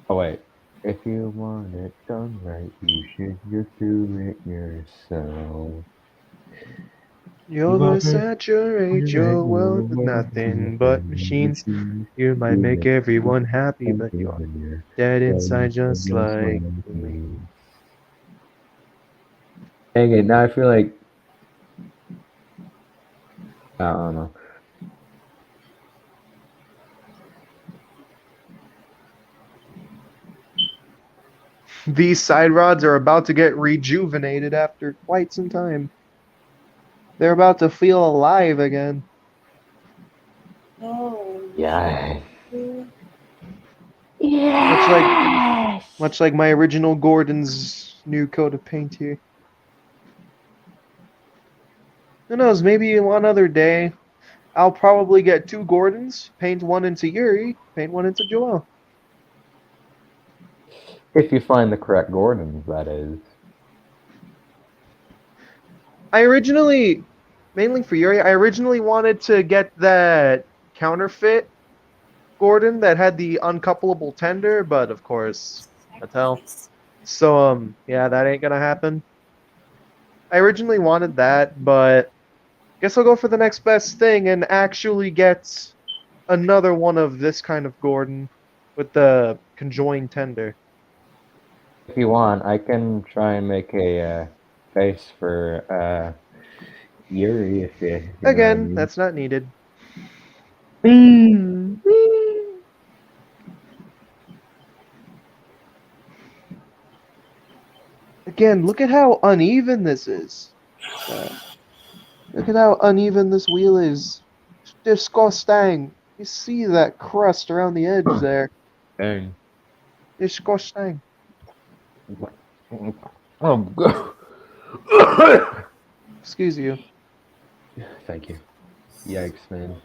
Oh wait. If you want it done right, you should just do it yourself. You'll saturate your world with nothing but machines. You might make everyone happy, but you're dead inside just like me. Dang it, now I feel like I don't know. These side rods are about to get rejuvenated after quite some time. They're about to feel alive again. Oh. Yeah. Much like my original Gordon's new coat of paint here. Who knows, maybe one other day I'll probably get two Gordons, paint one into Yuri, paint one into Joel. If you find the correct Gordons, that is. I originally, mainly for Yuri, I originally wanted to get that counterfeit Gordon that had the uncoupleable tender, but of course, Mattel. So, yeah, that ain't gonna happen. I originally wanted that, but guess I'll go for the next best thing and actually get another one of this kind of Gordon with the conjoined tender. If you want, I can try and make a face for Yuri if you know what I Again, mean. that's not needed. Again, look at how uneven this is. Look at how uneven this wheel is. Disgusting. You see that crust around the edge there. Dang. Disgusting. Oh, God. Excuse you. Thank you. Yikes, man.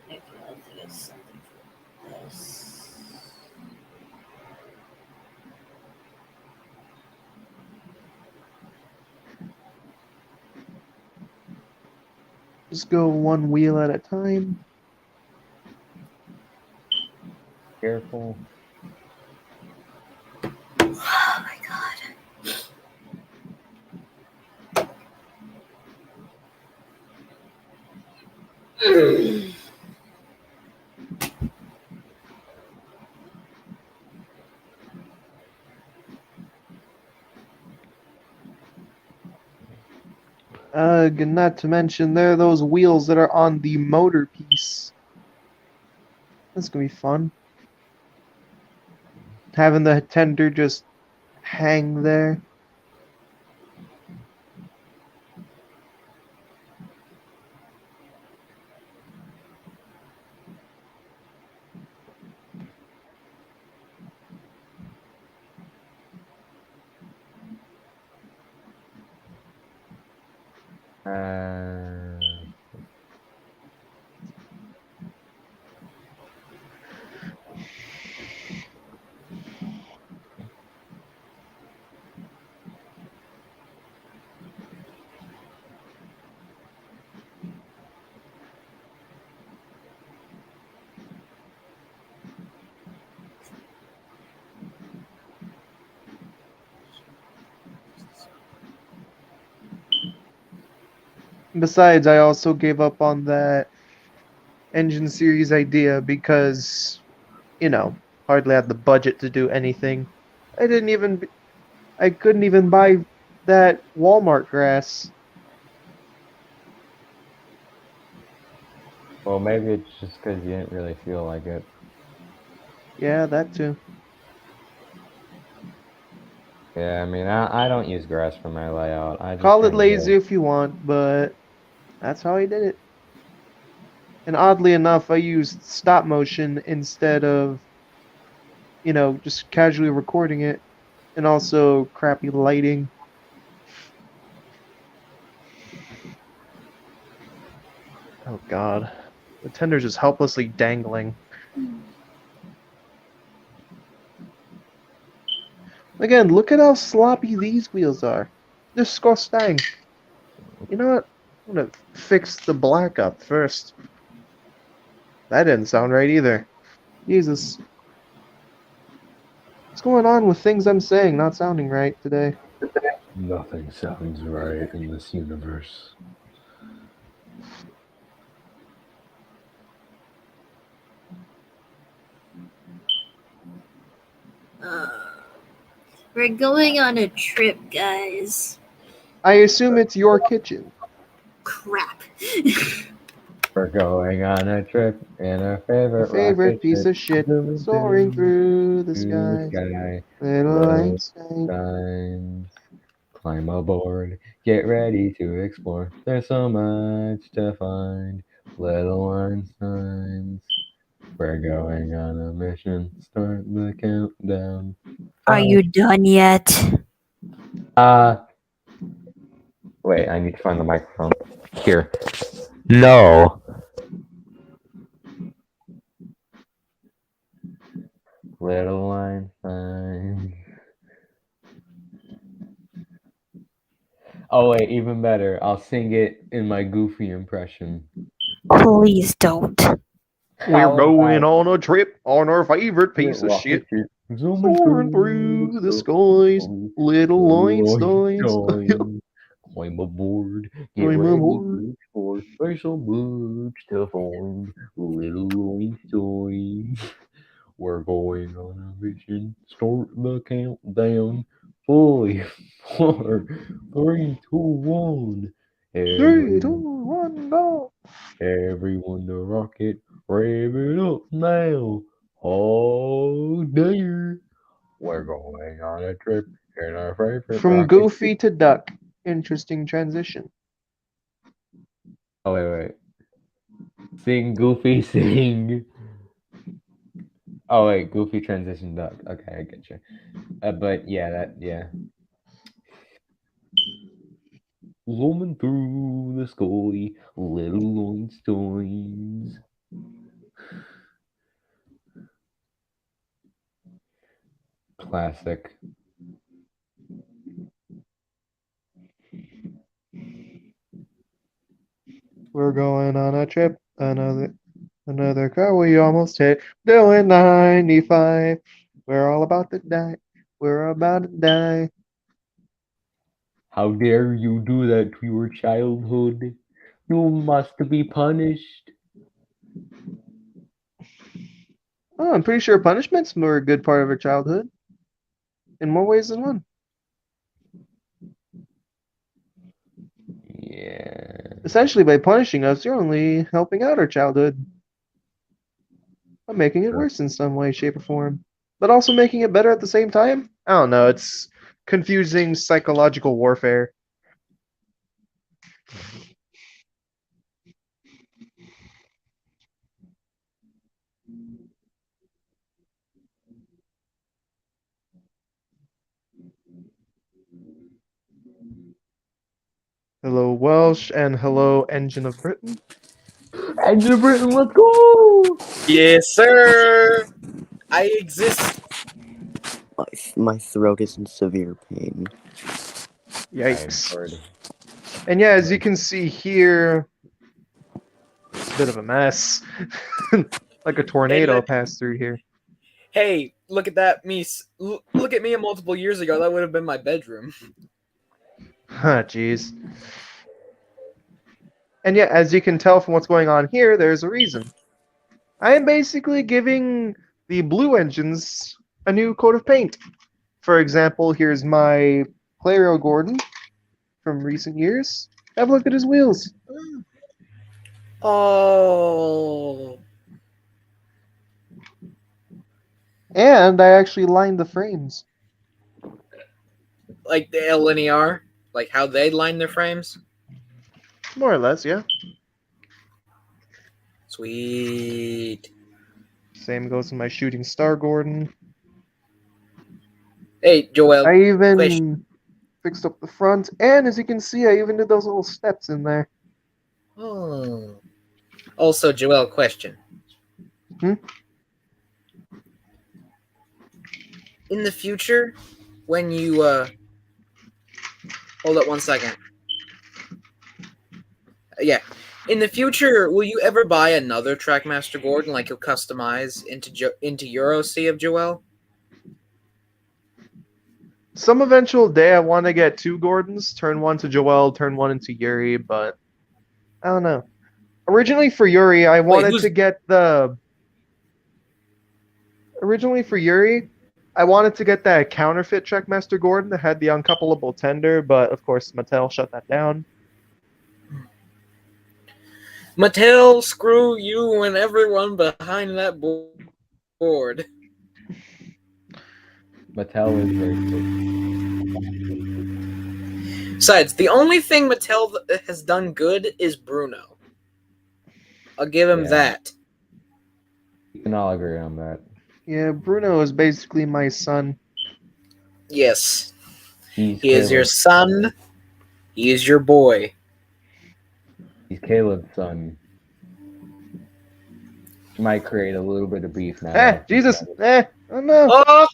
Okay, let's get something for this. Just go one wheel at a time. Careful. Oh my god. Not to mention there are those wheels that are on the motor piece. That's gonna be fun. Having the tender just hang there. Uh, Besides, I also gave up on that engine series idea because, hardly had the budget to do anything. I couldn't even buy that Walmart grass. well, maybe it's just because you didn't really feel like it. Yeah, that too. Yeah, I mean, I don't use grass for my layout. I just Call it kind of lazy go. if you want, but that's how I did it. And oddly enough, I used stop motion instead of, just casually recording it, and also crappy lighting. Oh god. The tender's just helplessly dangling. Again, look at how sloppy these wheels are. Disgusting. You know what? I'm gonna fix the black up first. That didn't sound right either. Jesus. What's going on with things I'm saying not sounding right today? Nothing sounds right in this universe. We're going on a trip, guys. I assume it's your kitchen. Crap. We're going on a trip in our My favorite favorite rocket piece ship, of shit zooming soaring through the through the skies. sky. Little Little Einstein. signs, climb aboard, get ready to explore. There's so much to find. Little Einsteins, we're going on a mission. Start the countdown. Are you done yet? Uh, wait, I need to find the microphone. Here. No. Little Einstein. Oh wait, even better. I'll sing it in my goofy impression. Please don't. We're How going about on a trip on our favorite piece of rocket shit. ship zooming Soaring through the skies. skies. Little Little Einsteins. Einstein, climb aboard, get I'm ready aboard. to explore. There's so much to find. Little Einstein, we're going on a mission. Start the countdown. 5, 4, 3, 2, 1. 3, 2, Everyone, 1, go. everyone, the rocket, rev it up now. Oh dear, we're going on a trip in our favorite From rocket ship. Goofy to Duck. Interesting transition. Oh wait. Sing Goofy, sing. Oh wait, Goofy transition duck. Okay, I get you. But yeah. Zooming through the sky, little Einsteins. Classic. We're going on a trip. Another car we almost hit. Doing 95. We're all about to die. We're about to die. How dare you do that to your childhood? You must be punished. Oh, I'm pretty sure punishments were a good part of our childhood. In more ways than one. Yeah. Essentially, by punishing us, you're only helping out our childhood. By making it Sure. worse in some way, shape, or form. But also making it better at the same time? I don't know. It's confusing psychological warfare. Hello, Welsh, and hello, Engine of Britain. Engine of Britain, let's go! Yes, sir. I exist. My throat is in severe pain. Yikes. Heard. And yeah, as you can see here, it's a bit of a mess. Like a tornado look. passed through here. Hey, look at that, me. Look at me multiple years ago. That would have been my bedroom. Huh, jeez. And yeah, as you can tell from what's going on here, there's a reason. I am basically giving the blue engines a new coat of paint. For example, here's my Clario Gordon from recent years. Have a look at his wheels. Oh. And I actually lined the frames. Like the LNER? Like how they line their frames? More or less, yeah. Sweet. Same goes with my Shooting Star Gordon. Hey, Joel. I even question. fixed up the front, and as you can see, I even did those little steps in there. Oh. Also, Joel, question. Hmm? In the future, when you hold up 1 second. Yeah. In the future, will you ever buy another Trackmaster Gordon like you'll customize into Euro Sea of Joel? Some eventual day, I want to get two Gordons, turn one to Joel, turn one into Yuri, but I don't know. Originally for Yuri, I wanted who's- to get the. Originally for Yuri, I wanted to get that counterfeit Trackmaster Gordon that had the uncoupleable tender, but of course Mattel shut that down. Mattel, screw you and everyone behind that board. Mattel is very good. Besides, the only thing Mattel has done good is Bruno. I'll give him Yeah. that. We can all agree on that. Yeah, Bruno is basically my son. Yes. He's He is your Caleb's son. He is your boy. He's Caleb's son. Might create a little bit of beef now. Jesus! Oh no! Oh,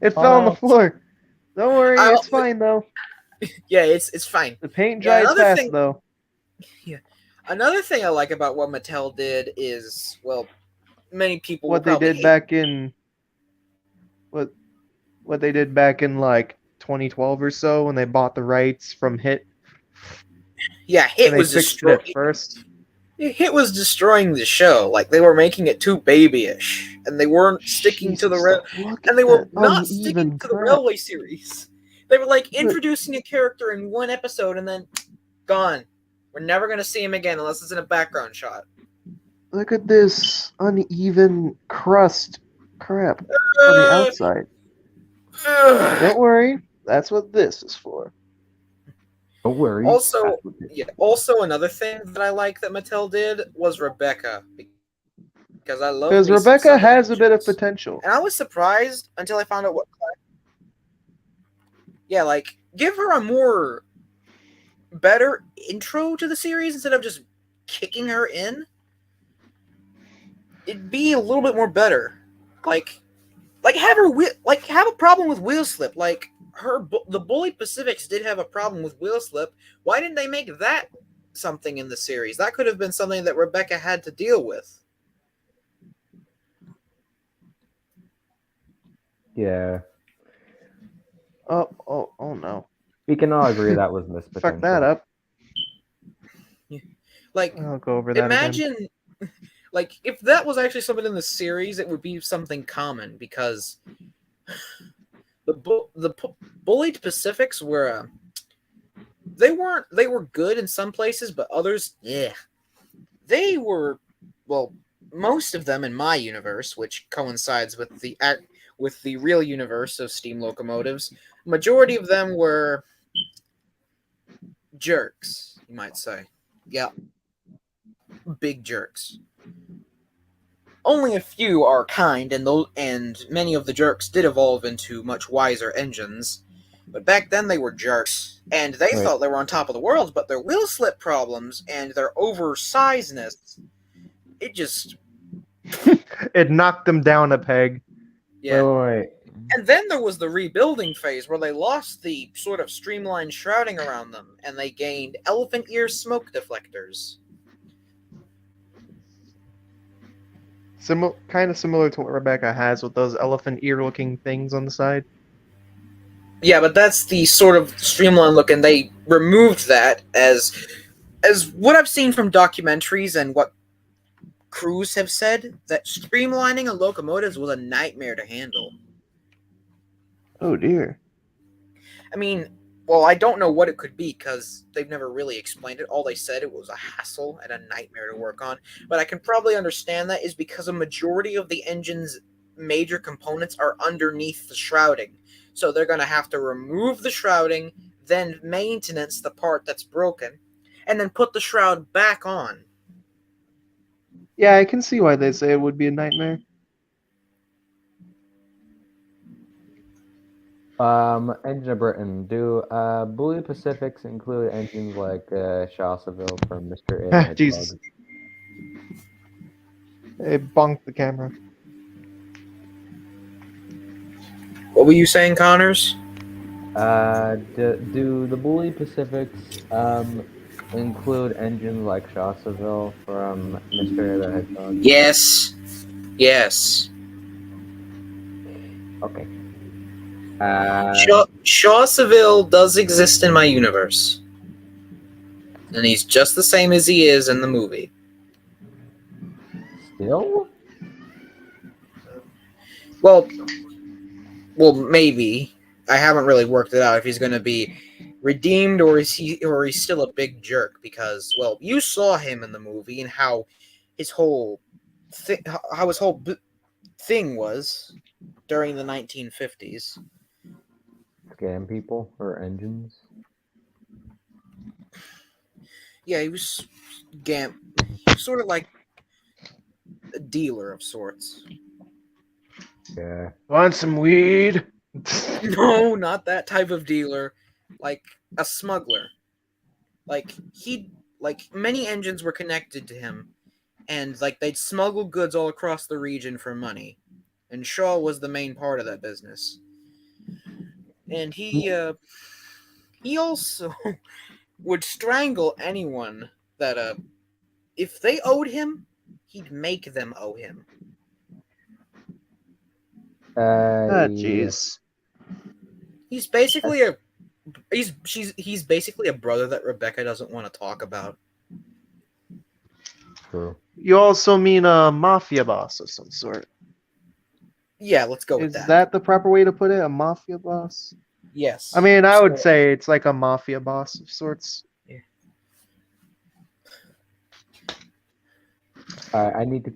It fell on the Oh. floor. Don't worry, I'll- it's fine though. yeah, it's fine. The paint Yeah, dries another fast thing- though. Another thing I like about what Mattel did is, well, many people What will they probably did hate- back in what they did back in like 2012 or so when they bought the rights from Hit Yeah, Hit and they was fixed it at destroying. first. Hit was destroying the show. Like they were making it too babyish, and they weren't sticking to the Jesus, look and they at were that not uneven sticking to the crap. Railway series. They were like But- introducing a character in one episode and then gone. We're never gonna see him again unless it's in a background shot. Look at this uneven crust crap on the Uh, outside. ugh. Don't worry, that's what this is for. Don't worry. Also- That's what it- Yeah. Also, another thing that I like that Mattel did was Rebecca, because I love. Because me some Rebecca Southern has a bit of Angels. potential. And I was surprised until I found out what. Yeah, like give her a more better intro to the series instead of just kicking her in. It'd be a little bit more better. Like have her have a problem with wheel slip. Like the Bully Pacifics did have a problem with wheel slip. Why didn't they make that something in the series. That could have been something that Rebecca had to deal with. Yeah. Oh no. We can all agree that was missed Fuck potential. that up. Like, I'll go over that again. imagine, like, if that was actually something in the series, it would be something common because the bullied Pacifics were they were good in some places, but others, yeah, they were, well, most of them in my universe, which coincides with the real universe of steam locomotives. Majority of them were jerks, you might say. Yeah, big jerks. Only a few are kind, and many of the jerks did evolve into much wiser engines. But back then they were jerks, and they Right. thought they were on top of the world, but their wheel slip problems and their oversizedness, it just, It knocked them down a peg. yeah. Wait. And then there was the rebuilding phase where they lost the sort of streamlined shrouding around them, and they gained elephant ear smoke deflectors. Kind of similar to what Rebecca has with those elephant ear looking things on the side. Yeah, but that's the sort of streamlined look, and they removed that as what I've seen from documentaries and what crews have said, that streamlining a locomotive was a nightmare to handle. Oh dear. I mean, well, I don't know what it could be because they've never really explained it. All they said it was a hassle and a nightmare to work on. But I can probably understand that is because a majority of the engine's major components are underneath the shrouding. So they're going to have to remove the shrouding, then maintenance the part that's broken, and then put the shroud back on. Yeah, I can see why they say it would be a nightmare. Engine of Britain. Do Bully Pacifics include engines like Chaucerville from Mr. Ed? Ah, Jesus. It bonked the camera. What were you saying, Connors? Do the Bully Pacifics include engines like Chaucerville from Mr. the Hedgehog? Yes. Yes. Okay. Chaucerville does exist in my universe. And he's just the same as he is in the movie. Still? Well, maybe. I haven't really worked it out if he's going to be redeemed or he's still a big jerk because, well, you saw him in the movie and how his whole thing was during the 1950s. Scam people or engines? Yeah, he was sort of like a dealer of sorts. Yeah. Want some weed? No, not that type of dealer. Like a smuggler. Like many engines were connected to him, and like they'd smuggle goods all across the region for money. And Shaw was the main part of that business. And he also would strangle anyone that if they owed him, he'd make them owe him. Ah, jeez. He's basically he's basically a brother that Rebecca doesn't want to talk about. True. You also mean a mafia boss of some sort. Yeah, let's go with Is that. that the proper way to put it? A mafia boss? Yes. I mean, I would So- say it's like a mafia boss of sorts. I need to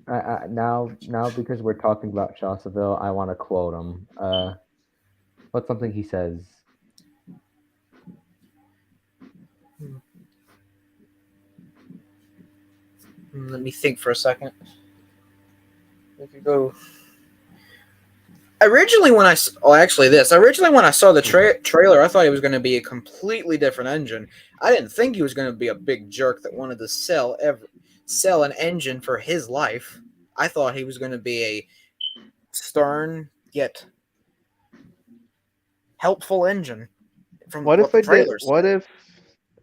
now because we're talking about Chaucerville, I want to quote him. What's something he says? Let me think for a second. If you go. Originally, when I saw the trailer, I thought he was going to be a completely different engine. I didn't think he was going to be a big jerk that wanted to sell an engine for his life. I thought he was going to be a stern yet helpful engine. From What if the I did? trailers What said. if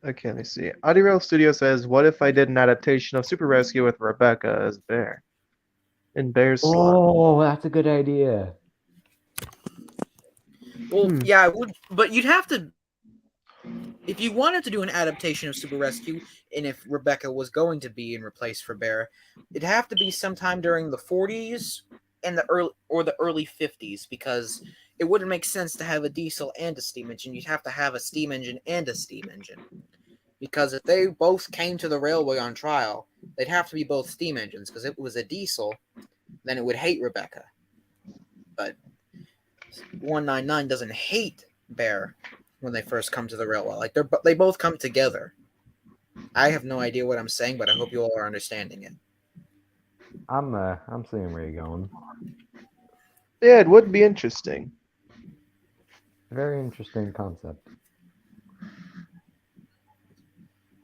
Okay, let me see. Audio Studio says, "What if I did an adaptation of Super Rescue with Rebecca as Bear in Bear's slot?" Oh, that's a good idea. Well, Hmm. yeah, I would, but you'd have to. If you wanted to do an adaptation of Super Rescue, and if Rebecca was going to be in replace for Bear, it'd have to be sometime during the 40s and the early 50s, because it wouldn't make sense to have a diesel and a steam engine. You'd have to have a steam engine and a steam engine, because if they both came to the railway on trial, they'd have to be both steam engines. Because if it was a diesel, then it would hate Rebecca. But 199 doesn't hate Bear when they first come to the railway. Like they both come together. I have no idea what I'm saying, but I hope you all are understanding it. I'm seeing where you're going. Yeah, it would be interesting. Very interesting concept.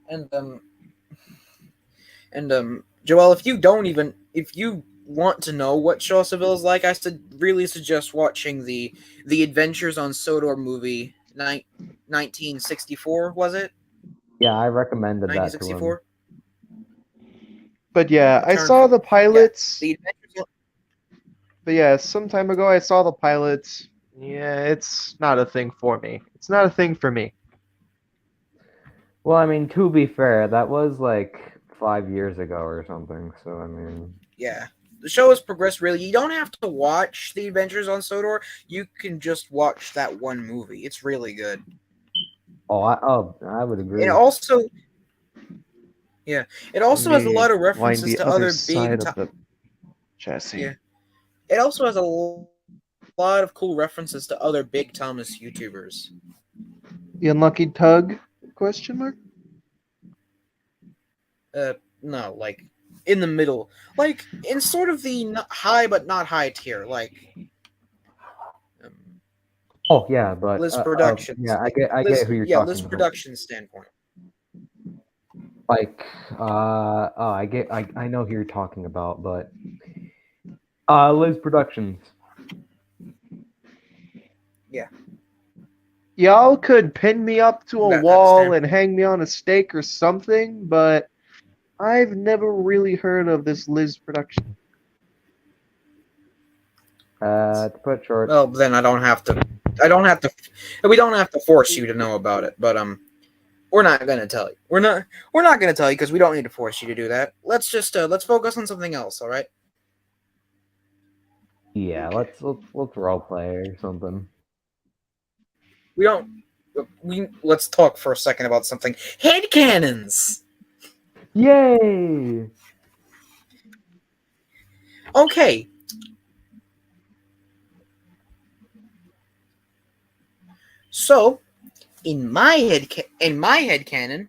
And Joel, if you want to know what Shaw Seville is like, I really suggest watching the Adventures on Sodor movie, 1964, was it? Yeah, I recommended that to him. 1964. But yeah, I Return saw from- the pilots. The Adventures. But yeah, some time ago I saw the pilots. Yeah, it's not a thing for me. It's not a thing for me. Well, I mean, to be fair, that was like 5 years ago or something. So I mean, Yeah. The show has progressed really. You don't have to watch The Adventures on Sodor. You can just watch that one movie. It's really good. I would agree. It also has a lot of Wind references the to other other side big of the chassis. Yeah. It also has a lot of cool references to other big Thomas YouTubers. The Unlucky Tug? Question mark? No, like in the middle, like in sort of the high but not high tier, like Oh yeah, but Liz Productions. yeah, I get who you're yeah, talking Liz about. Productions standpoint. Like, I know who you're talking about, but Liz Productions. Y'all could pin me up to a That wall standpoint. and hang me on a stake or something, but I've never really heard of this Liz production. To put it short, Well, then we don't have to force you to know about it, but we're not gonna tell you. We're not gonna tell you because we don't need to force you to do that. Let's just let's focus on something else, all right? yeah, let's role play or something. Let's talk for a second about something. Headcanons. Yay! Okay. So, in my headcanon,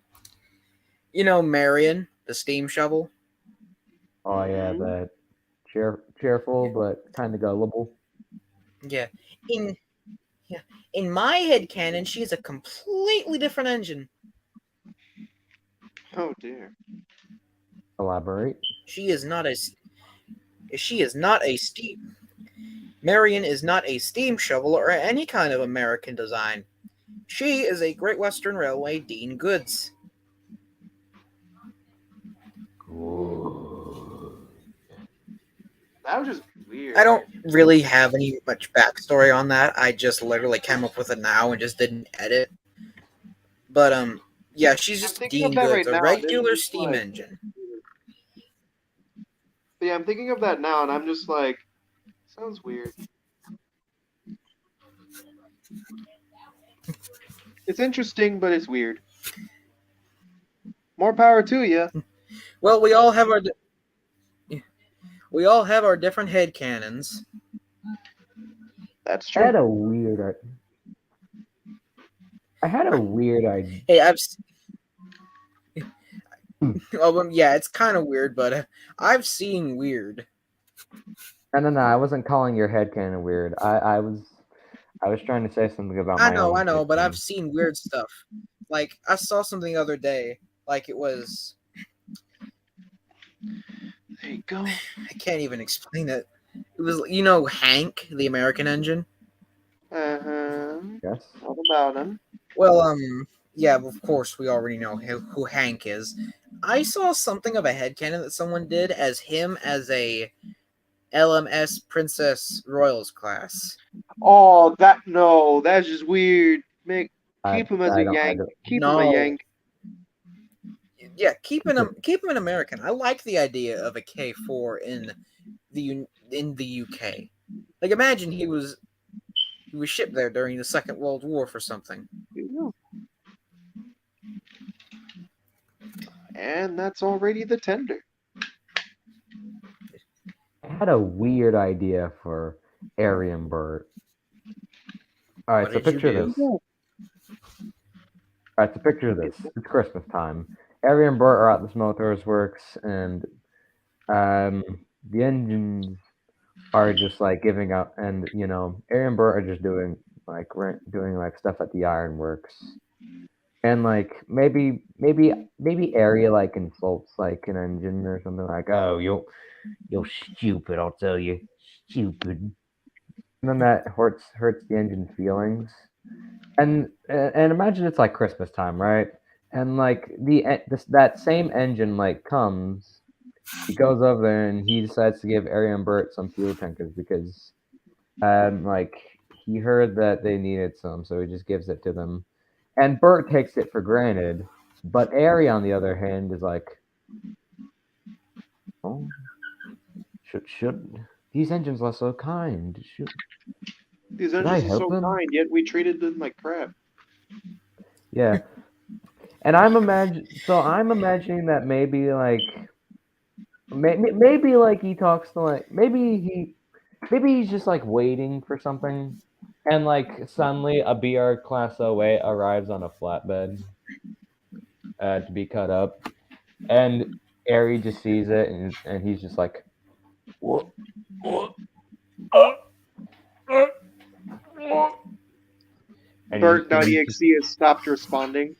you know Marion, the steam shovel. Oh yeah, that cheerful but kind of gullible. Yeah. In my headcanon, she's a completely different engine. Oh dear. Elaborate. She is not a steam. Marion is not a steam shovel or any kind of American design. She is a Great Western Railway Dean Goods. That was just weird. I don't really have any much backstory on that. I just literally came up with it now and just didn't edit. But yeah, she's just thinking Dean of that Goods, right a now. regular This is steam like- engine. But yeah, I'm thinking of that now, and I'm just like, sounds weird. It's interesting, but it's weird. More power to you. Well, we all have our different headcanons. That's I true. had a weird idea. Hey, yeah, it's kind of weird, but I've seen weird. No, I wasn't calling your headcanon weird. I was trying to say something about I my know, own but I've headcanon. seen weird stuff. Like I saw something the other day. Like it was. There you go. I can't even explain it. It was, Hank, the American engine. Uh-huh. Yes. What about him? Well, yeah, of course, we already know who Hank is. I saw something of a headcanon that someone did as him as a LMS Princess Royals class. Oh, that's just weird. Make I keep him as I a don't I Yank. don't. Keep him a No. Yank. Yeah, keep him an American. I like the idea of a K4 in the UK. Like, imagine he was shipped there during the Second World War for something. And that's already the tender. I had a weird idea for Aryan Burt. All right, What so did you picture do? this. All right, so picture this. It's Christmas time. Aryan and Burt are at the Smelters Works, and the engines are just like giving up, and Aryan and Burt are just doing like stuff at the ironworks, and like maybe Ari like insults like an engine or something like, "Oh, you're stupid, I'll tell you, stupid," and then that hurts the engine's feelings. And imagine it's like Christmas time, right? And like that same engine like comes, he goes over there and he decides to give Ari and Burt some fuel tankers because like he heard that they needed some, so he just gives it to them. And Burt takes it for granted, but Ari on the other hand is like, oh, should these engines are so kind? These Should I engines are help so them? kind, yet we treated them like crap. Yeah. And I'm imagining that maybe like maybe like he talks to like maybe he's just like waiting for something, and like suddenly a BR Class 08 arrives on a flatbed to be cut up, and Ari just sees it and he's just like, what? And Burt.exe has stopped responding.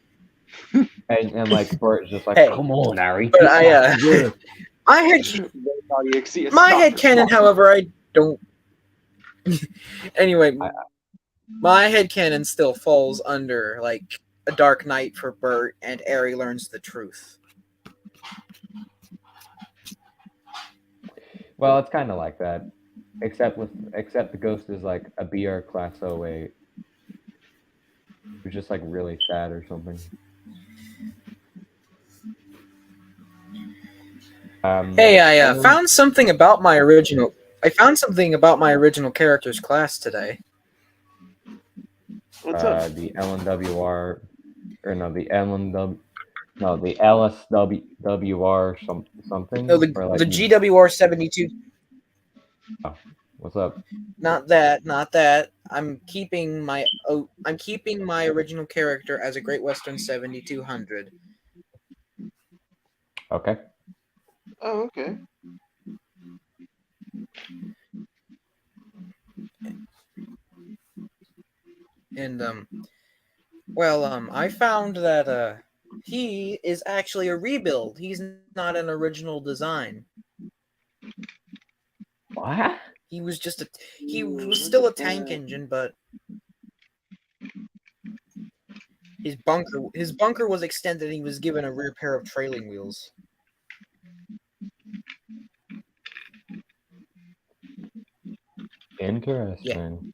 and like Burt is just like, Hey, come on, Ari. but I I had Burt.exe has my stopped headcanon, responding. however, I don't. Anyway, my headcanon still falls under like a dark night for Burt, and Ari learns the truth. Well, it's kind of like that, except the ghost is like a BR Class 08. It's just like really sad or something. Hey, I found something about my original. I found something about my original character's class today. What's up? The LNWR, or no, the LNW, no, the LSWR something. No, the or like, GWR 72. What's up? Not that. I'm keeping my original character as a Great Western 7200. Okay. Oh, okay. And I found that he is actually a rebuild. He's not an original design. What? He was still a tank engine, but his bunker was extended and he was given a rear pair of trailing wheels. Interesting.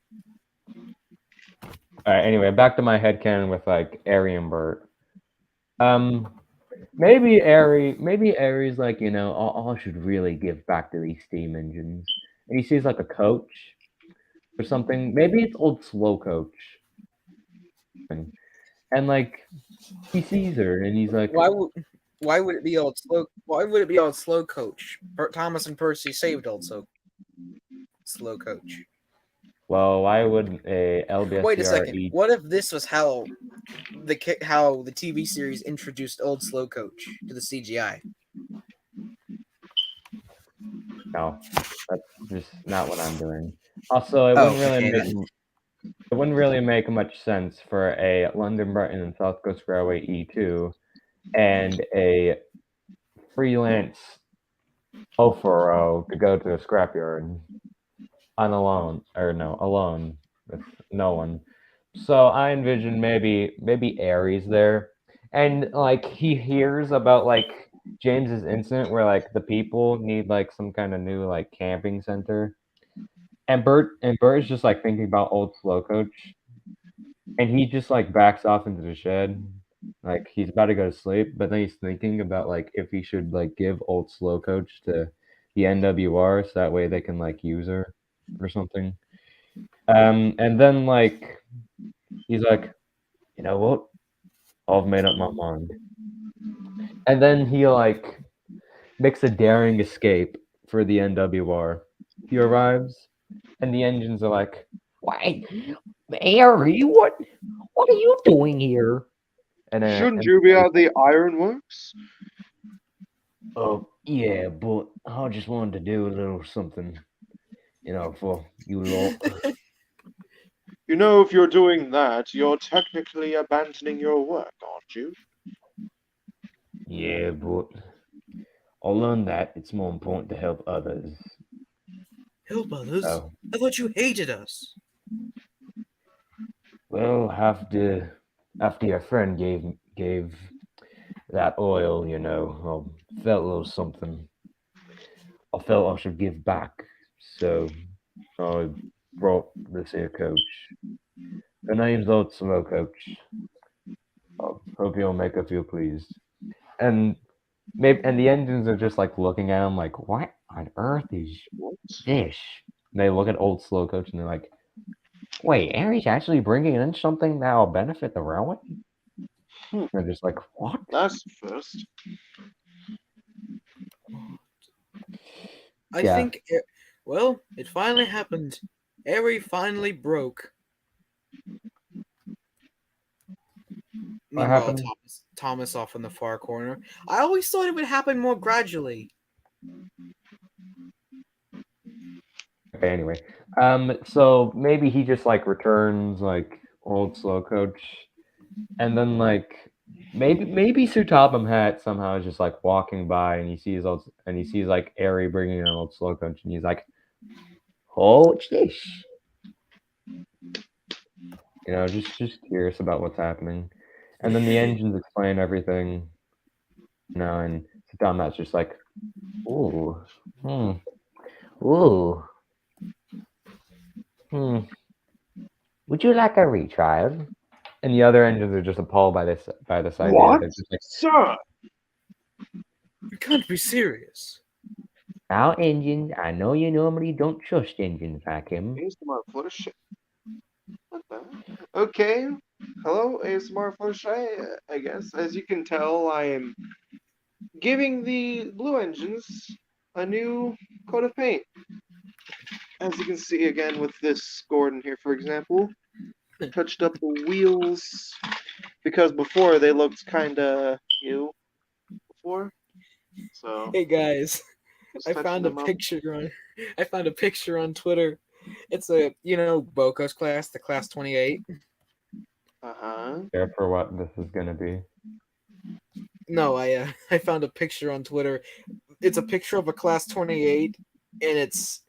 All right. Anyway, back to my headcanon with like Ari and Burt. Maybe Ari's like, I should really give back to these steam engines. And he sees like a coach or something. Maybe it's old slow coach. And like he sees her and he's like, Why would it be old slow? Why would it be old slow coach? Thomas and Percy saved old slow coach. well, why would a LBSCR Wait a second. What if this was how the TV series introduced old slow coach to the CGI? No, that's just not what I'm doing. Also, it wouldn't really make much sense for a London Brighton and South Coast Railway E2 and a freelance Oforo to go to a scrapyard alone with no one. So I envision maybe Ares there, and like he hears about like James's incident where like the people need like some kind of new like camping center, and Bert is just like thinking about old Slow Coach, and he just like backs off into the shed, like he's about to go to sleep, but then he's thinking about like if he should like give old Slow Coach to the NWR so that way they can like use her or something. And then like he's like, you know what? I've made up my mind. And then he like makes a daring escape for the NWR. He arrives, and the engines are like, "Wait, Harry, what are you doing here?" Shouldn't you be at the ironworks? Oh yeah, but I just wanted to do a little something, for you lot. You know, if you're doing that, you're technically abandoning your work, aren't you? Yeah, but I learned that it's more important to help others. Help others? Oh, I thought you hated us. well, after your friend gave that oil, I felt a little something. I felt I should give back, so I brought this here coach. Her name's Old Slow Coach. I hope you'll make her feel pleased. And the engines are just like looking at him like, what on earth is What? this? And they look at Old Slow Coach and they're like, wait, Aries actually bringing in something that will benefit the railway? They're just like, what? That's the first. I Yeah. think, well, it finally happened. Eri finally broke. What Meanwhile, happened? Thomas off in the far corner. I always thought it would happen more gradually. Okay, anyway. So maybe he just like returns like Old Slow Coach, and then like maybe Sir Topham Hatt somehow is just like walking by and he sees like Airy bringing in Old Slow Coach, and he's like, "Oh, what's this?" Just curious about what's happening, and then the engines explain everything. And Sir Topham Hatt's just like, "Ooh, ooh, hmm. Would you like a retrial?" And the other engines are just appalled by this idea. What? They're just like, Sir! You can't be serious. now, engines, I know you normally don't trust engines like him. ASMR Fluttershy. What the? Okay. Hello, ASMR Fluttershy, I guess. As you can tell, I am giving the blue engines a new coat of paint. As you can see again with this Gordon here, for example. Touched up the wheels because before they looked kinda new before. So Hey guys, just I touching found a them up. picture on Twitter. It's Boko's class, the class 28. Uh-huh. Care for what this is gonna be. No, I found a picture on Twitter. It's a picture of a class 28, and its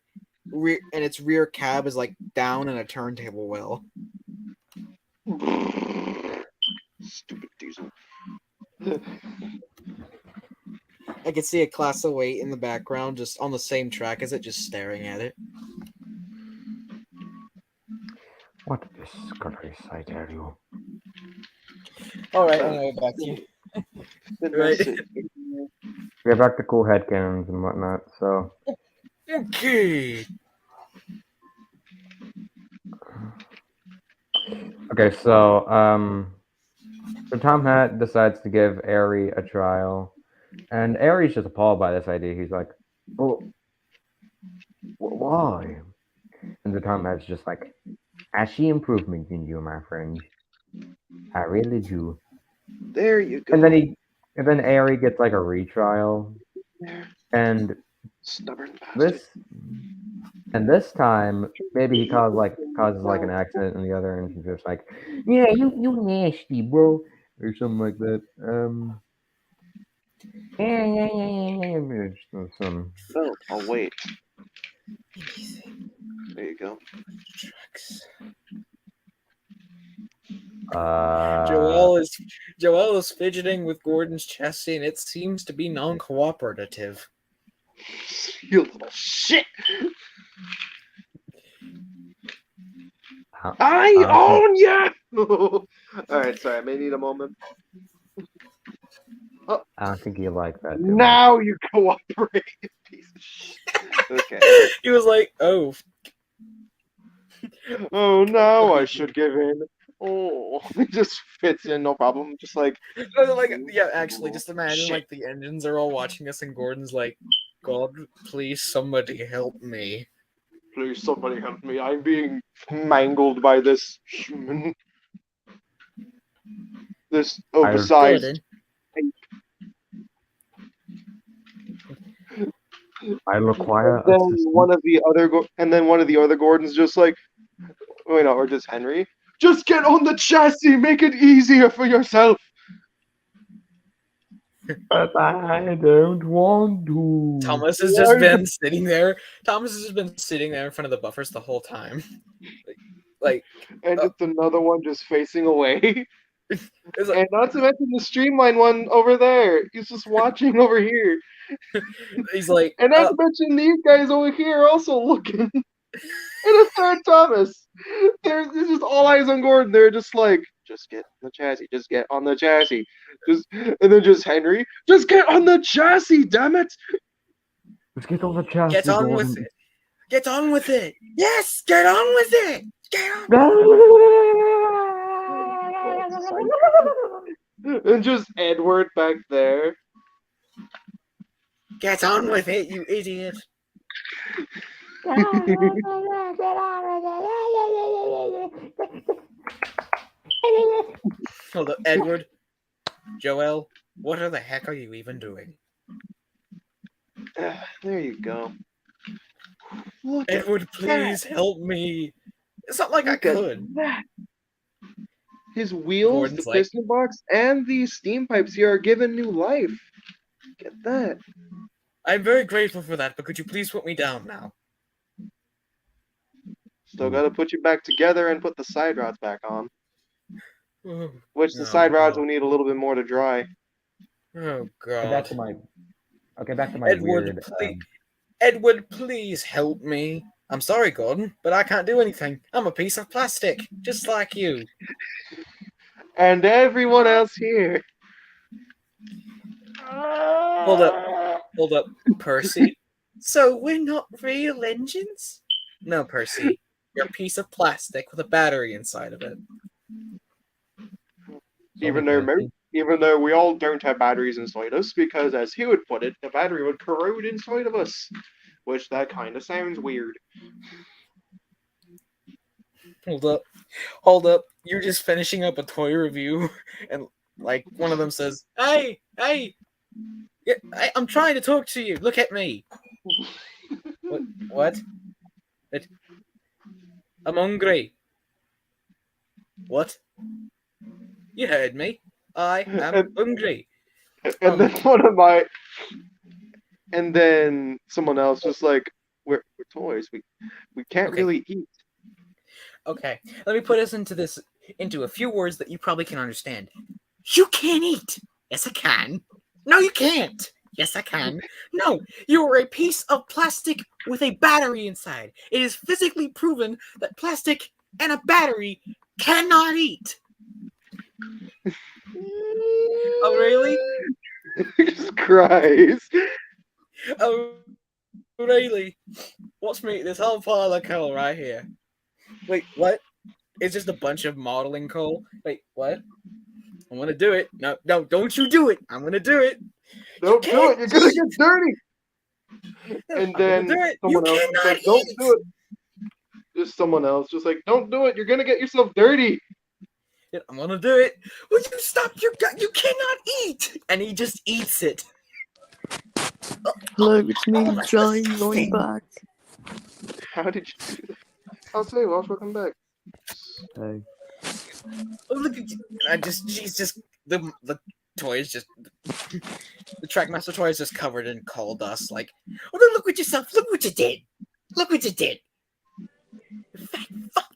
rear cab is like down in a turntable well. Stupid diesel. I can see a class 08 in the background, just on the same track as it, just staring at it. What disgrace, I tell you. All right, anyway, back to you. Right. We're back to cool headcanons and whatnot, so. Okay. Okay, so Tom Hatt decides to give Airy a trial, and Airy's just appalled by this idea. He's like, "Well, why?" And the Tom Hatt's just like, "I see improvement in you, my friend. I really do." There you go. And then Airy gets like a retrial, There. and Stubborn bastard. this time maybe he causes like an accident, and the other engine's just like, "Yeah, you nasty, bro," or something like that. Yeah. Some No, I'll wait. There you go. Joel is fidgeting with Gordon's chassis, and it seems to be non-cooperative. You little shit! How- I think- own you! Alright, sorry, I may need a moment. I don't think you like that. Too much. Now you cooperate, you piece of shit. Okay. He was like, "Oh, Oh, now I should give in. Oh, it just fits in, no problem. Just like, yeah." Actually, just imagine Shit. like the engines are all watching us, and Gordon's like, "God, please, somebody help me." please, somebody help me. I'm being mangled by this human. This oversized. Gordon, I require Then assistance. one of the other Gordons just like, wait, no, or just Henry. Just get on the chassis. Make it easier for yourself. But I don't want to. Thomas has just been sitting there. Thomas has just been sitting there in front of the buffers the whole time. like And it's another one just facing away. it's like, And not to mention the streamline one over there. He's just watching over here. he's like, And not to mention these guys over here also looking. And a third Thomas. There's just all eyes on Gordon. They're just like, just get on the chassis. Just get on the chassis. And then just Henry. Just get on the chassis, damn it. Let's get on the chassis. get on with Gordon. it. Get on with it. Yes, get on with it. Get on. And just Edward back there. Get on with it, you idiot. Hold up, Edward. Joel, what the heck are you even doing? There you go. Look at Edward, please help me. It's not like I Look at could. that. His wheels, Gordon's the like- piston box, and these steam pipes here are given new life. Get that. I'm very grateful for that, but could you please put me down now? Still gotta put you back together and put the side rods back on. Oh, Which the No, side rods no. will need a little bit more to dry. oh Okay, back God. to my. Okay, back to my Edward, weird. please. Edward, please help me. I'm sorry, Gordon, but I can't do anything. I'm a piece of plastic, just like you. And everyone else here. Hold up, Percy. So we're not real engines? No, Percy. You're a piece of plastic with a battery inside of it. Even though we all don't have batteries inside us, because as he would put it, the battery would corrode inside of us. Which that kind of sounds weird. Hold up. You're just finishing up a toy review, and like one of them says, "Hey, yeah, I'm trying to talk to you. Look at me." What? I'm hungry. What? You heard me. I am hungry. And then and then someone else just like, we're toys. We can't Okay. really eat. Okay, let me put us into a few words that you probably can understand. You can't eat. Yes, I can. No, you can't. Yes, I can. No, you are a piece of plastic with a battery inside. It is physically proven that plastic and a battery cannot eat. Oh, really? Jesus Christ. Oh, really? Watch me eat this whole pile of coal right here. Wait, what? It's just a bunch of modeling coal. Wait, what? I'm gonna do it. No, don't you do it. I'm gonna do it. Don't do it. You're gonna get dirty. And I'm then gonna do it. someone You else is cannot like, don't eat. do it. Just someone else, just like, don't do it. You're gonna get yourself dirty. I'm gonna do it. Will you stop your gut? You cannot eat. And he just eats it. Hello, it's me, Oh, that's Johnny. disgusting. I'm back. How did you do that? I'll say, Welsh, welcome back. Hey. Oh, look at you. She's just the toy is just the Trackmaster toy is just covered in coal dust. Like, oh, look at yourself. Look what you did. Look what you did. You fat fuck.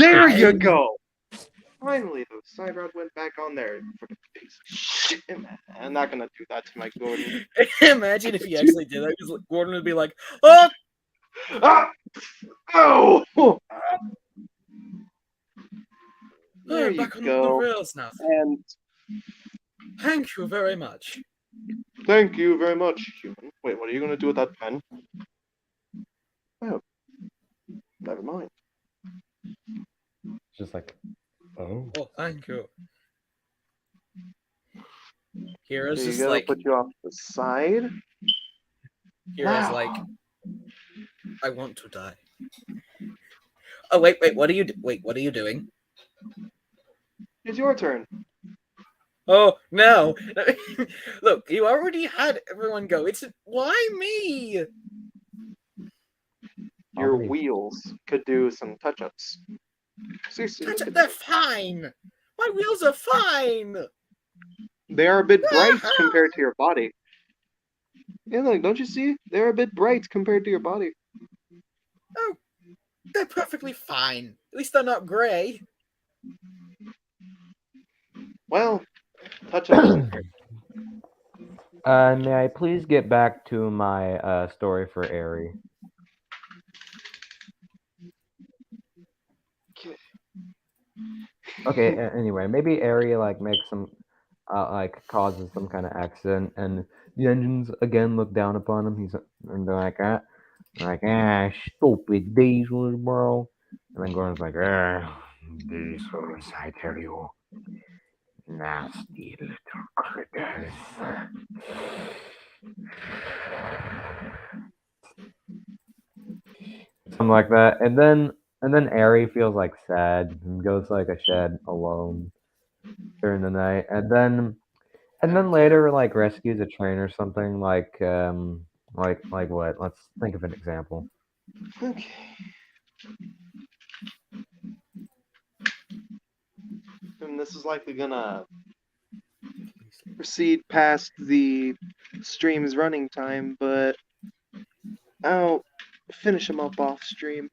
There you I'm- go. Finally, the side rod went back on there. Freaking piece of shit. I'm not gonna do that to my Gordon. Imagine if he actually did that, because Gordon would be like, "Oh, Ah! Oh! There we're you back on the go. rails now. And Thank you very much." thank you very much, human. Wait, what are you gonna do with that pen? Oh, never mind. It's just like, oh. Oh, thank you. Heroes There you just go. like, Put you off the side. Heroes Now. like, I want to die. Oh wait, what are you? What are you doing? It's your turn. Oh no! Look, you already had everyone go. It's why me? Your many- wheels could do some touch-ups. Seriously, look at They're them. fine. My wheels are fine. They are a bit bright compared to your body. Yeah, look, don't you see? They're a bit bright compared to your body. They're perfectly fine. At least they're not gray. Well, touch-ups. May I please get back to my story for Airy? Okay. Anyway, maybe Airy like makes some, like causes some kind of accident, and the engines again look down upon him. And they're like, stupid diesels, bro. And then Gordon's like, diesels, I tell you, nasty little critters. Something like that, and then Airy feels like sad and goes to like a shed alone during the night, and then later like rescues a train or something like what? Let's think of an example. Okay. And this is likely gonna proceed past the stream's running time, but I'll finish them up off stream.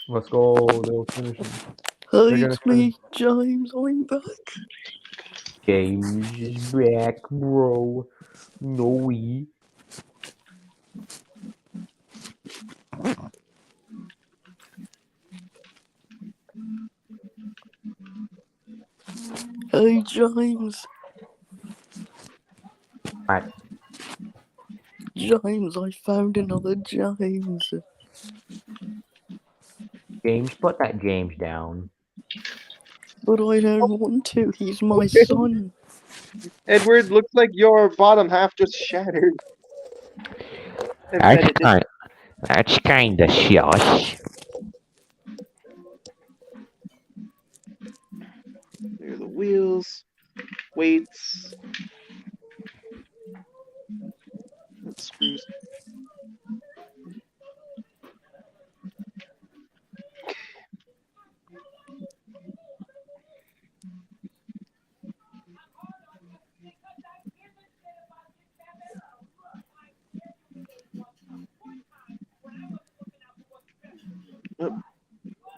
Let's go. They'll finish. Hey, They're gonna it's me, James. I'm back. James is back, bro. No we. Hey, James. Right. James, I found another James. James, put that James down. But I don't want to. He's my son. Edward, looks like your bottom half just shattered. Embedded That's kind of shush. There are the wheels, weights. That screws.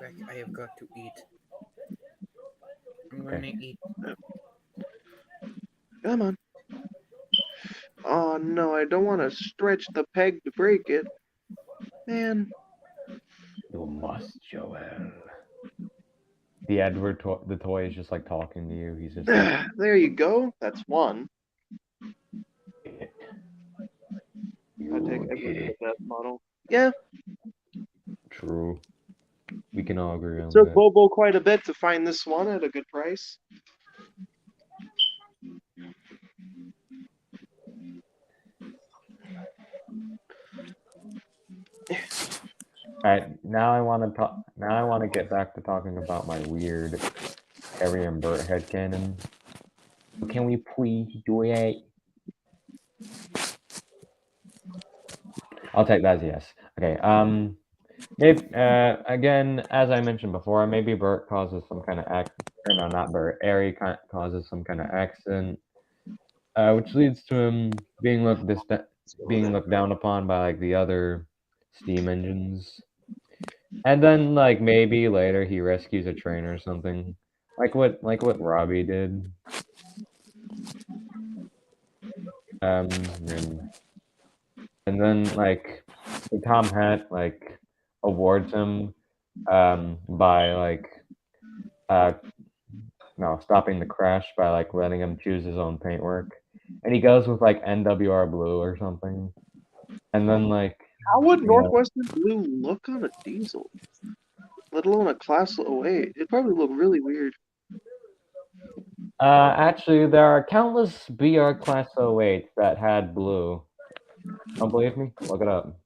Beck, I have got to eat. I'm going to eat. Come on. Oh no, I don't want to stretch the peg to break it. Man. You must, Joel. The Edward the toy is just like talking to you. He's just like, There you go. That's one. I take Edward as that model. Yeah, True. We can all agree on took that. Bobo quite a bit to find this one at a good price. Alright, now I want to talk. Now I want to get back to talking about my weird Harry and Bert headcanon. Can we please do it? I'll take that as a yes. Okay. Maybe again, as I mentioned before, maybe Bert causes some kind of or no, not Bert. Airy causes some kind of accident, which leads to him being looked down upon by like the other steam engines. And then like maybe later he rescues a train or something. Like what Robbie did. And then like Tom Hanks like awards him by like uh no stopping the crash by like letting him choose his own paintwork. And he goes with like NWR Blue or something. And then like How would Yeah. Northwestern Blue look on a diesel? Let alone a Class 08. It'd probably look really weird. Actually, there are countless BR Class 08s that had blue. Don't believe me? Look it up.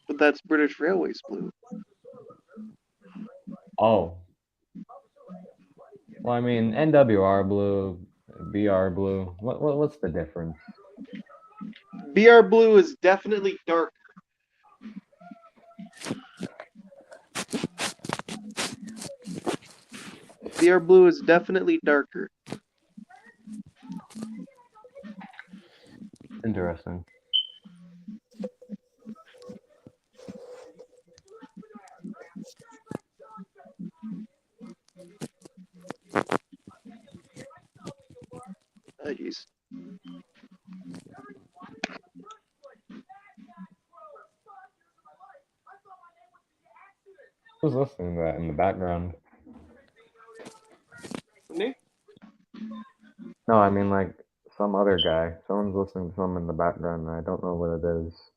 But that's British Railways Blue. Oh. Well, I mean, NWR blue, BR blue. What's the difference? BR Blue is definitely dark. BR Blue is definitely darker. Interesting. Oh, jeez. Who's listening to that in the background? Me? No, I mean like some other guy. Someone's listening to something in the background, and I don't know what it is.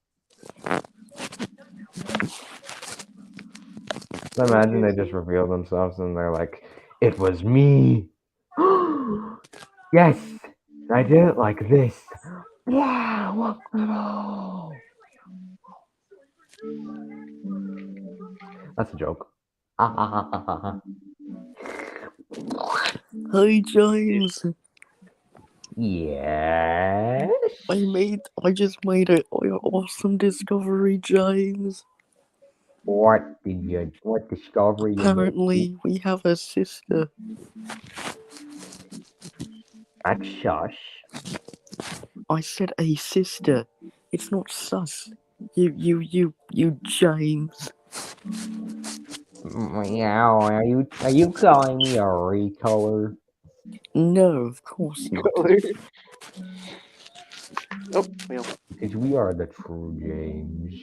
So imagine they just reveal themselves and they're like, "It was me." Yes, I did it like this. Wow, look at all. That's a joke. Hi, James. Yes. I just made an awesome discovery, James. What discovery you made? Apparently, we have a sister. That's shush. I said a sister. It's not sus. You, James. Meow. Are you calling me a recolor? No, of course not. Oh, well. Because we are the true James.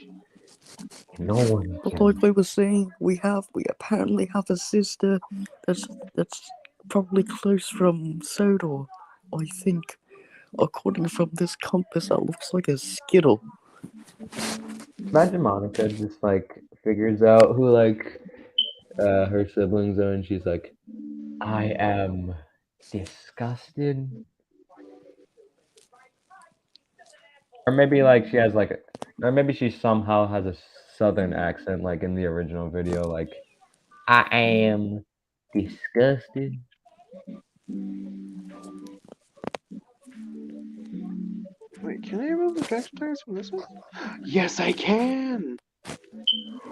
No one But can. like I was saying, we apparently have a sister that's probably close from Sodor. I think, according from this compass, that looks like a skittle. Imagine Monica just like figures out who like her siblings are, and she's like, "I am disgusted." Or maybe like she has like, or maybe she somehow has a southern accent like in the original video, like, "I am disgusted." Wait, can I remove the traction tires from this one? Yes, I can!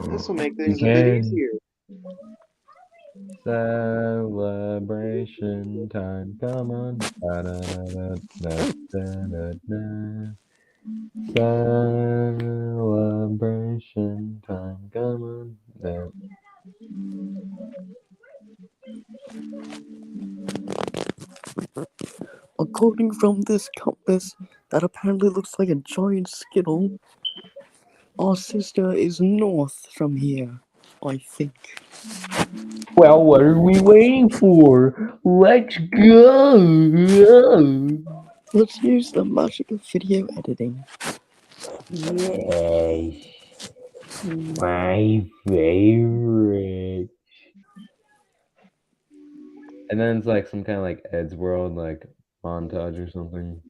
This will make things a bit can. easier. Celebration time, come on. Da-da-da-da-da-da-da. Celebration time, come on. Da. According from this compass, that apparently looks like a giant skittle. Our sister is north from here, I think. Well, what are we waiting for? Let's go! Let's use the magic of video editing. Yes, my favorite. And then it's like some kind of like Ed's World like montage or something.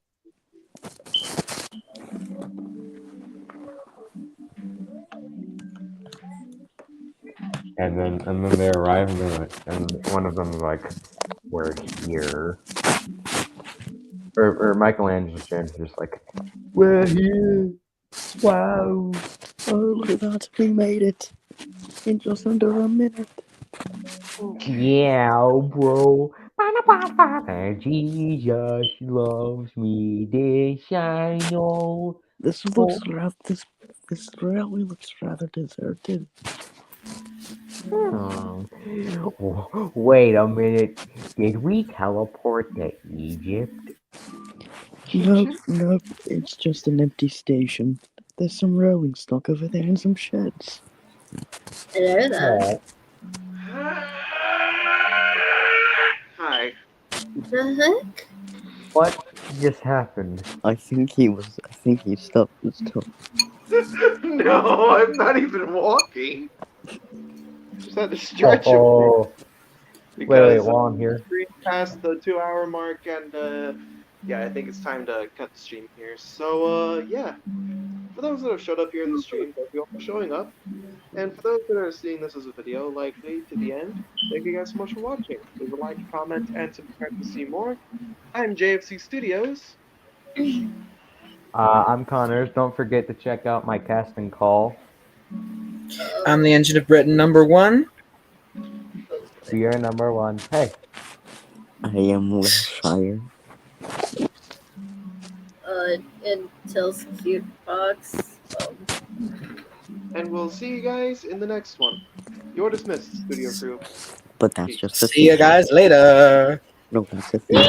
And then they arrive and they're like, and one of them is like, "We're here." Or Michelangelo's James is just like, "We're here." Wow! Oh, look at that, we made it! In just under a minute. Yeah, bro. And Jesus loves me, this I know. This this really looks rather deserted. Wait a minute. Did we teleport to Egypt? Nope, it's just an empty station. There's some rolling stock over there and some sheds. Hello there. Hi. The heck? What just happened? I think he stopped his toe. No, I'm not even walking. Just had to stretch a Oh, bit. wait, Because while I'm here. we're past the 2-hour mark, and yeah, I think it's time to cut the stream here. So yeah, for those that have showed up here in the stream, thank you all for showing up. And for those that are seeing this as a video, likely to the end, thank you guys so much for watching. Leave a like, comment, and subscribe to see more. I'm JFC Studios. I'm Connors. Don't forget to check out my casting call. I'm the Engine of Britain #1. You're number 1. Hey. I am Wilshire. And Till's cute box. And we'll see you guys in the next one. You're dismissed, studio crew. But that's just a See you guys later. No, that's a thing.